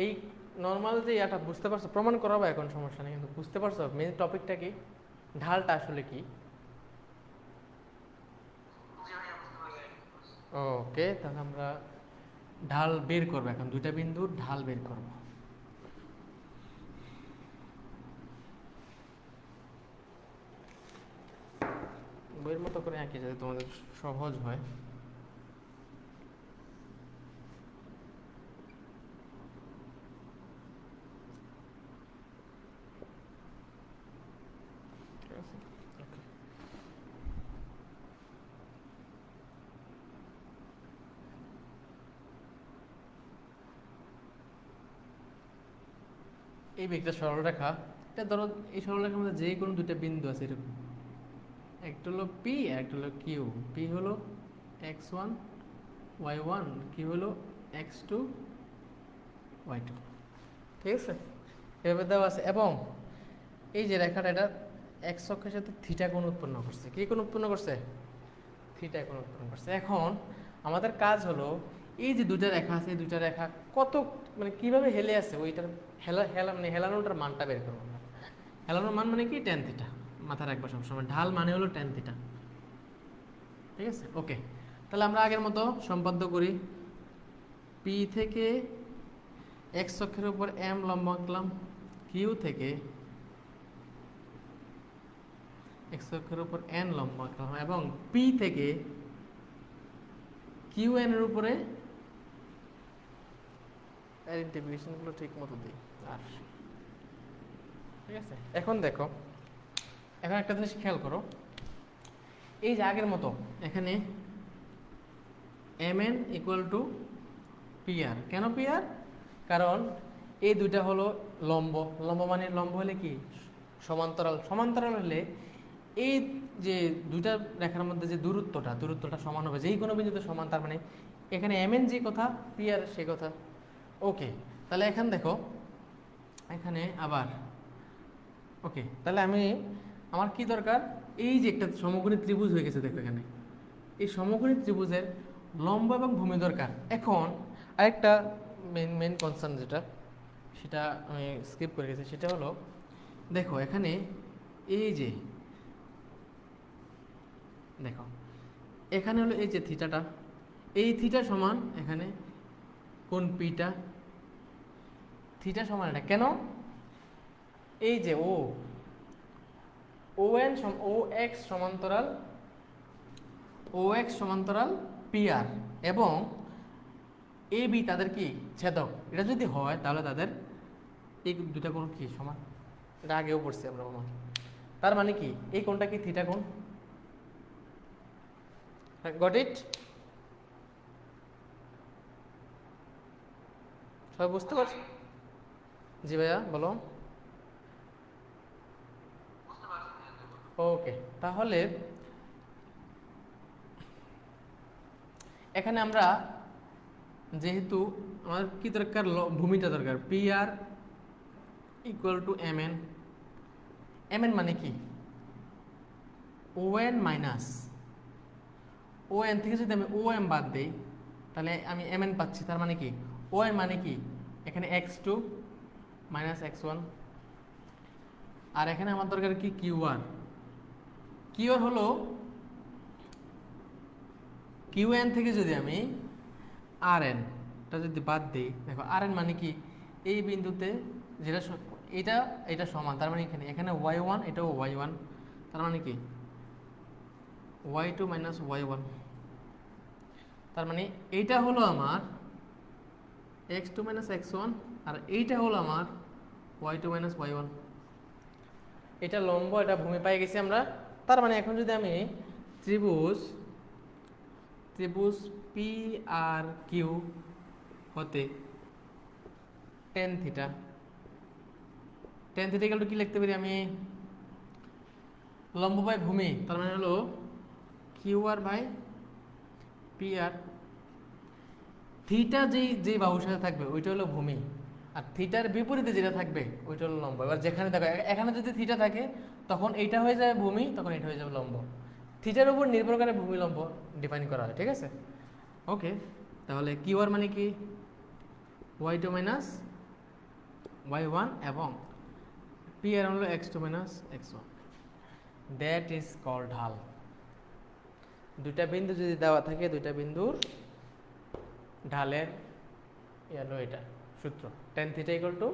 এই নর্মাল যে ইয়াটা বুঝতে পারছো, প্রমাণ করাবো এখন, সমস্যা নেই, কিন্তু বুঝতে পারছো মেন টপিকটা কি, ঢালটা আসলে কি? ওকে, তাহলে আমরা ঢাল বের করবো এখন, দুইটা বিন্দুর ঢাল বের করবো। বইয়ের মতো করে আঁকি যাতে তোমাদের সহজ হয়। ঠিক আছে, ওকে। এই একটা সরলরেখা, এটা ধরো এই সরলরেখার মধ্যে যে কোনো দুইটা বিন্দু আছে এরকম, একটা হলো পি আর একটা হলো কিউ। পি হলো x one y one, Q হলো এক্স টু ওয়াই টু। ঠিক আছে, এভাবে দেওয়া আছে। এবং এই যে রেখাটা, এটা এক্স অক্ষের সাথে থিটা কোণ উৎপন্ন করছে। কি কোণ উৎপন্ন করছে? থিটা কোণ উৎপন্ন করছে। এখন আমাদের কাজ হলো এই যে দুইটা রেখা আছে, এই দুইটা রেখা কত, মানে কিভাবে হেলে আছে, ওইটার মানে হেলানোটার মানটা বের করবো আমরা। হেলানোর মান মানে কি? Tan theta. মাথায় রাখবা সবসময়, ঢাল মানে হলো টেন থিটা। ঠিক আছে, ওকে। তাহলে আমরা আগের মতো সম্পাদ্য করি। পি থেকে এক্স অক্ষের উপর এম লম্ব আঁকলাম, কিউ থেকে এক্স অক্ষের উপর এন লম্ব আঁকলাম, এবং পি থেকে কিউ এন এর উপরে আইডেন্টিফিকেশনগুলো ঠিক মতো দিই। আর ঠিক আছে, এখন দেখো, এখন একটা জিনিস খেয়াল করো, এই যে আগের মতো এখানে M N equal to P R. কেন পি আর? কারণ এই দুইটা হলো লম্ব। লম্ব মানে লম্ব হলে কি সমান্তরাল। সমান্তরাল হলে এই যে দুইটা রেখার মধ্যে যে দূরত্বটা সমান হবে, যেই কোনো বিন্দুতে সমান। তার মানে এখানে এম এন যে কথা, পি আর সে কথা। ওকে, তাহলে এখন দেখো এখানে আবার ওকে, তাহলে আমার কি দরকার, এই যে একটা সমকোণী ত্রিভুজ হয়ে গেছে দেখো এখানে, এই সমকোণী ত্রিভুজের লম্ব এবং ভূমি দরকার। এখন আরেকটা মেন কনসার্ন সেটা আমি স্কিপ করে গেছি, সেটা হলো দেখো এখানে এই যে দেখো এখানে হলো এই যে থিটাটা, এই থিটা সমান এখানে কোন পিটা, থিটা সমান এটা। কেন? এই যে ও এন ও এক্স সমান্তরাল পি আর এবং এ বি তাদের কি ছেদক। এটা যদি হয় তাহলে তাদের এই দুটা কোণ কি সমান। এটা আগেও পড়ছি আমরা মনে হয়। তার মানে কি এই কোণটা কি থিটা কোণ। Goat it? সবাই বুঝতে পারছো? জি ভাইয়া বলো। ওকে, তাহলে এখানে আমরা যেহেতু আমার কি দরকার, ভূমিটা দরকার, P R equal to M N. M N মানে কি O N minus O N থেকে যদি আমি ও এম বাদ দিই তাহলে আমি এম এন পাচ্ছি। তার মানে কি ও এন মানে কি এখানে x two minus x one. আর এখানে আমার দরকার কি কিউ আর। কিউ আর হলো কিউ এন থেকে যদি আমি আর এনটা যদি বাদ দিই, দেখো আর এন মানে কি এই বিন্দুতে যেটা এটা এটা সমান। তার মানে এখানে এখানে ওয়াই ওয়ান, এটাও ওয়াই ওয়ান। তার মানে কি y two minus y one. তার মানে এইটা হলো আমার x two minus x one, আর এইটা হলো আমার y two minus y one. এটা লম্ব, এটা ভূমি পাই গেছি আমরা। তার মানে এখন যদি আমি ত্রিভুজ পি আর কিউ হতে টেন থিটা ইকুয়াল টু কি লিখতে পারি আমি, লম্ব বাই ভূমি। তার মানে হলো Q R by P R. Theta যে বাহুর সাথে থাকবে ওইটা হলো ভূমি, আর থিটার বিপরীতে যেটা থাকবে ওইটা হলো লম্ব। এবার যেখানে দেখো এখানে যদি থিটা থাকে তখন এইটা হয়ে যাবে ভূমি, তখন এটা হয়ে যাবে লম্ব। থিটার উপর নির্ভর করে ভূমি লম্ব ডিফাইন করা হয়। ঠিক আছে, ওকে। তাহলে কিউ আর মানে কি y two minus y one এবং পি আর হলো x two minus x one. That is called ঢাল। দুইটা বিন্দু যদি দেওয়া থাকে, দুইটা বিন্দুর ঢালের হলো এটা সূত্র, tan theta equal to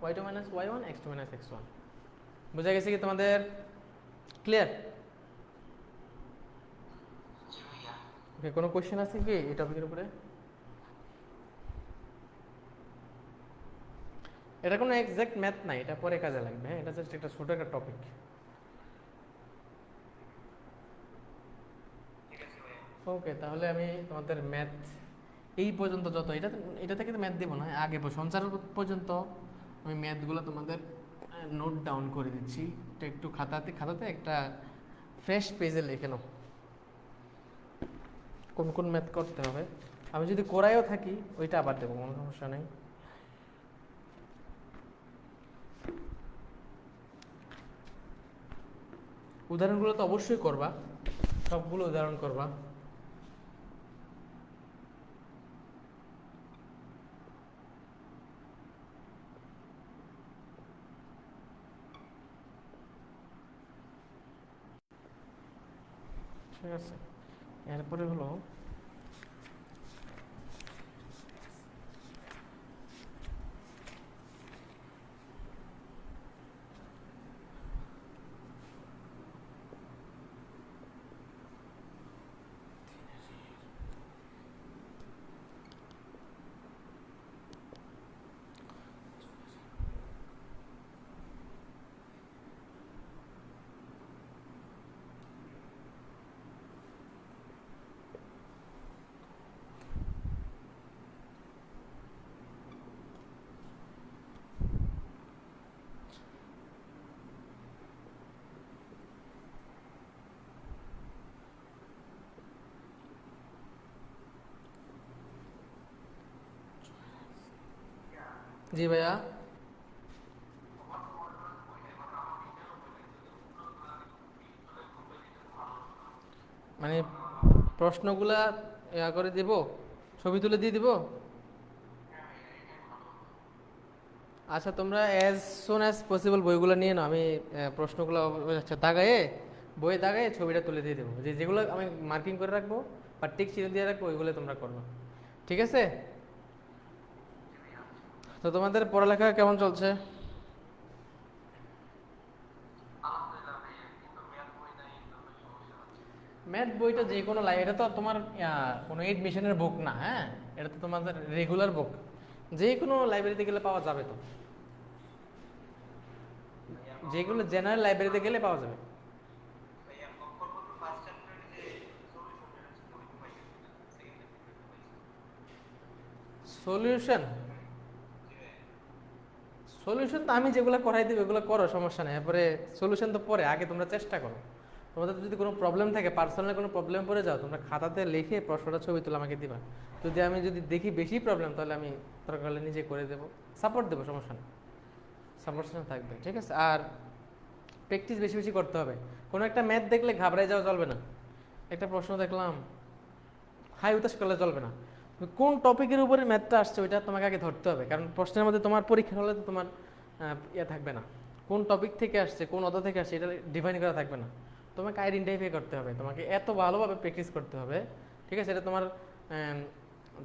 y two minus y one x two minus x one. বুঝা গেছে কি তোমাদের? ক্লিয়ার? ওকে, কোনো কোয়েশ্চেন আছে কি এই টপিকের উপরে? এটা কোনো এক্সাক্ট ম্যাথ নাই, এটা পরে কাজে লাগবে। হ্যাঁ, এটা জাস্ট একটা ছোট একটা টপিক। ওকে, তাহলে আমি তোমাদের ম্যাথ এই পর্যন্ত যত এটা থেকে তো ম্যাথ দেবো না, আগে সঞ্চার পর্যন্ত আমি ম্যাথগুলো তোমাদের নোট ডাউন করে দিচ্ছি। এটা একটু খাতাতে একটা ফ্রেশ পেজে লিখে নাও কোন কোন ম্যাথ করতে হবে। আমি যদি করাইও থাকি ওইটা আবার দেবো, কোনো সমস্যা নেই। উদাহরণগুলো তো অবশ্যই করবা, সবগুলো উদাহরণ করবা। ঠিক আছে, এরপরে হলো জি ভাইয়া। মানে প্রশ্নগুলা করে দিব, ছবি তুলে দিয়ে দিব। আচ্ছা, তোমরা অ্যাজ সুন অ্যাজ পসিবল বইগুলো নিয়ে নাও, আমি প্রশ্নগুলো আচ্ছা দাগায়ে বইয়ে দাগায়ে ছবিটা তুলে দিয়ে দেবো, যেগুলো আমি মার্কিং করে রাখবো বা টিক চিহ্ন দিয়ে রাখবো, ওইগুলো তোমরা করবে, ঠিক আছে? তো তোমাদের পড়ালেখা কেমন চলছে? ম্যাথ বইটা যে কোনো এটা তো তোমার কোনো এডমিশনের বুক না, হ্যাঁ, এটা তো তোমাদের রেগুলার বুক, যে কোনো লাইব্রেরিতে গেলে পাওয়া যাবে। তো যেগুলো জেনারেল লাইব্রেরিতে গেলে পাওয়া যাবে। সলিউশন সলিউশন তো আমি যেগুলো করাই দিব এগুলো করো, সমস্যা নেই। এরপরে সলিউশন তো পরে, আগে তোমরা চেষ্টা করো। তোমাদের যদি কোনো প্রবলেম থাকে, পার্সোনাল কোনো প্রবলেম পড়ে যাও, তোমরা খাতাতে লিখে প্রশ্নটা ছবি তুলে আমাকে দিবা। যদি দেখি বেশি প্রবলেম, তাহলে আমি দরকার হলে নিজে করে দেবো, সাপোর্ট দেবো, সমস্যা নেই, সাপোর্ট থাকবে, ঠিক আছে? আর প্র্যাকটিস বেশি বেশি করতে হবে। কোনো একটা ম্যাথ দেখলে ঘাবড়াই যাওয়া চলবে না। একটা প্রশ্ন দেখলাম, হাই উতাস করলে চলবে না। কোন টপিকের উপরে ম্যাথটা আসছে ওইটা তোমাকে আগে ধরতে হবে, কারণ প্রশ্নের মধ্যে তোমার পরীক্ষা হলে তো তোমার থাকবে না, কোন টপিক থেকে আসছে, কোন অধ্যায় থেকে আসছে, এটা ডিফাইন করা থাকবে না। তোমাকে আইডেন্টিফাই করতে হবে, তোমাকে এত ভালোভাবে প্র্যাকটিস করতে হবে, ঠিক আছে? এটা তোমার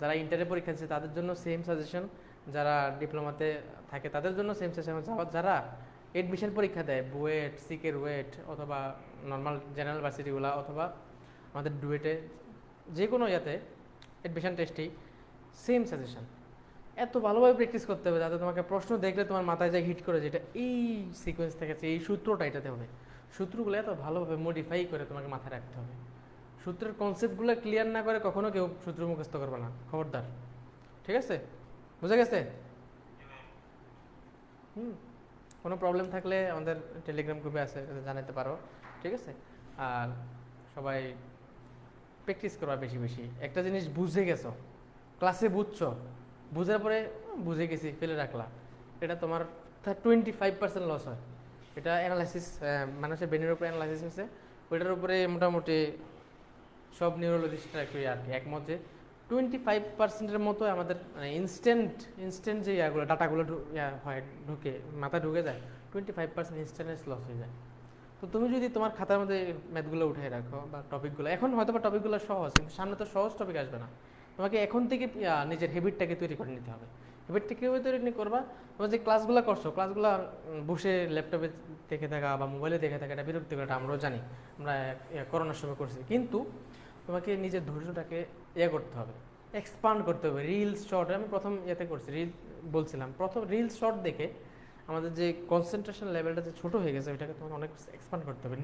যারা ইন্টারে পরীক্ষা দিচ্ছে তাদের জন্য সেম সাজেশন, যারা ডিপ্লোমাতে থাকে তাদের জন্য সেম সাজেশন, যারা এডমিশন পরীক্ষা দেয় বুয়েট, সিকের ওয়েট, অথবা নর্মাল জেনারেল ভার্সিটিগুলো, অথবা আমাদের ডুয়েটে, যে কোনো ইয়াতে অ্যাডমিশন টেস্টেই সেম সাজেশন। এত ভালোভাবে প্র্যাকটিস করতে হবে যাতে তোমাকে প্রশ্ন দেখলে তোমার মাথায় যায় হিট করে, যেটা এই সিকোয়েন্স থেকে আছে, এই সূত্রটা এটাতে হবে। সূত্রগুলো এত ভালোভাবে মডিফাই করে তোমাকে মাথায় রাখতে হবে। সূত্রের কনসেপ্টগুলো ক্লিয়ার না করে কখনো কেউ সূত্র মুখস্থ করবে না, খবরদার, ঠিক আছে? বুঝা গেছে? কোনো প্রবলেম থাকলে আমাদের টেলিগ্রাম গ্রুপে আছে, জানাতে পারো, ঠিক আছে? আর সবাই প্র্যাকটিস করবা বেশি বেশি। একটা জিনিস বুঝে গেছো, ক্লাসে বুঝছো, বুঝার পরে বুঝে গেছি ফেলে রাখলা, এটা তোমার 25% লস হয়। এটা অ্যানালাইসিস, মানুষের ব্রেনের উপরে অ্যানালাইসিস হয়েছে, ওইটার উপরে মোটামুটি সব নিউরোলজিস্টরা একটু আর কি একমত যে 25%-এর মতো আমাদের ইনস্ট্যান্ট যে ইয়াগুলো ডাটাগুলো হয় ঢুকে মাথায় ঢুকে যায়, 25% ইনস্ট্যান্ট লস হয়ে যায়। তো তুমি যদি তোমার খাতার মধ্যে ম্যাথগুলো উঠে রাখো বা টপিকগুলো, এখন হয়তো বা টপিকগুলো সহজ, কিন্তু সামনে তো সহজ টপিক আসবে না। তোমাকে এখন থেকে নিজের হ্যাবিটটাকে তৈরি করে নিতে হবে। হ্যাবিটটা কীভাবে তৈরি করবা? তোমার যে ক্লাসগুলো করছো, ক্লাসগুলো বসে ল্যাপটপে দেখে থাকা বা মোবাইলে দেখে থাকা, এটা বিরক্তিকর, এটা আমরাও জানি, আমরা করোনার সময় করছি। কিন্তু তোমাকে নিজের ধৈর্যটাকে করতে হবে, এক্সপান্ড করতে হবে। রিলস শর্ট, আমি প্রথম করছি, বলছিলাম প্রথম রিলস শর্ট দেখে আমাদের যে কনসেন্ট্রেশন লেভেলটা যে ছোটো হয়ে গেছে, ওইটাকে তোমাকে অনেক এক্সপান্ড করতে হবে,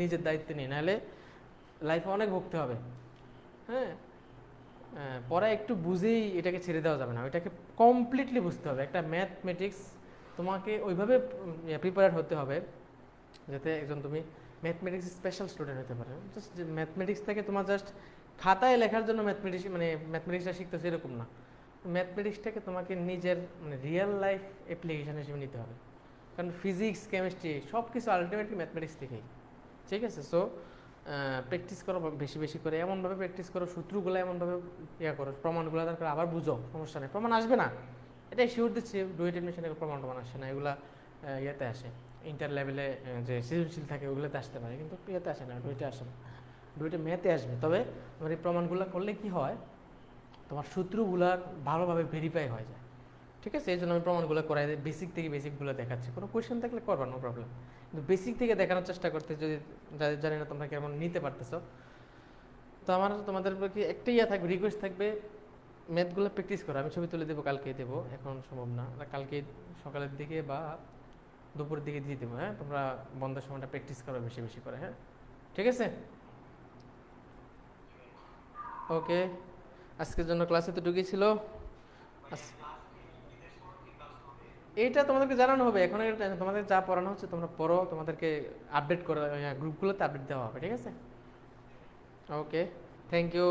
নিজের দায়িত্বে নিয়ে, নাহলে লাইফে অনেক ভুগতে হবে। হ্যাঁ, পরে একটু বুঝেই এটাকে ছেড়ে দেওয়া যাবে না, ওইটাকে কমপ্লিটলি বুঝতে হবে। একটা ম্যাথমেটিক্স তোমাকে ওইভাবে প্রিপেয়ার হতে হবে যাতে একজন তুমি ম্যাথমেটিক্স স্পেশাল স্টুডেন্ট হতে পারে। জাস্ট ম্যাথমেটিক্স থেকে তোমার জাস্ট খাতায় লেখার জন্য ম্যাথমেটিক্সটা শিখতেছে এরকম না, ম্যাথমেটিক্সটাকে তোমাকে নিজের রিয়েল লাইফ অ্যাপ্লিকেশন হিসেবে নিতে হবে। কারণ ফিজিক্স, কেমিস্ট্রি সব কিছু আলটিমেটলি ম্যাথমেটিক্স থেকেই, ঠিক আছে? সো প্র্যাকটিস করো বেশি বেশি করে, এমনভাবে প্র্যাকটিস করো, সূত্রগুলো এমনভাবে করো, প্রমাণগুলো দরকার আবার বুঝো, সমস্যা নেই, প্রমাণ আসবে না, এটাই শিওর দিচ্ছি। ডুয়েট এডমিশনে প্রমাণ আসে না, এগুলা আসে ইন্টার লেভেলে যে সৃজনশীল থাকে ওগুলোতে আসতে পারে, কিন্তু আসে না, ডুয়েটে আসে না। দুইটা ম্যাথে আসবে। তবে তোমার এই প্রমাণগুলো করলে কি হয়, তোমার সূত্রগুলার ভালোভাবে ভেরিফাই হয়ে যায়। ঠিক আছে, এই জন্য আমি প্রমাণগুলো করাই বেসিক থেকে বেসিকগুলো দেখাচ্ছি। কোনো কোয়েশ্চেন থাকলে করবা, নো প্রবলেম, কিন্তু বেসিক থেকে দেখানোর চেষ্টা করতে, যদি জানি না তোমরা কেমন নিতে পারতেছো। তো আমার তোমাদের কি একটা ইয়া থাকবে, রিকোয়েস্ট থাকবে, ম্যাথগুলো প্র্যাকটিস করো। আমি ছবি তুলে দেবো, কালকে দেবো, এখন সম্ভব না, কালকে সকালের দিকে বা দুপুরের দিকে দিয়ে দেবো। হ্যাঁ, তোমরা বন্ধের সময়টা প্র্যাকটিস করো বেশি বেশি করে। হ্যাঁ, ঠিক আছে, ওকে। আজকের জন্য ক্লাসে তো ঢুকেছিল ছিল। এইটা তোমাদেরকে জানানো হবে এখন, তোমাদের যা পড়ানো হচ্ছে তোমরা পড়ো, তোমাদেরকে আপডেট করে গ্রুপগুলোতে আপডেট দেওয়া হবে। ঠিক আছে, ওকে, থ্যাংক ইউ।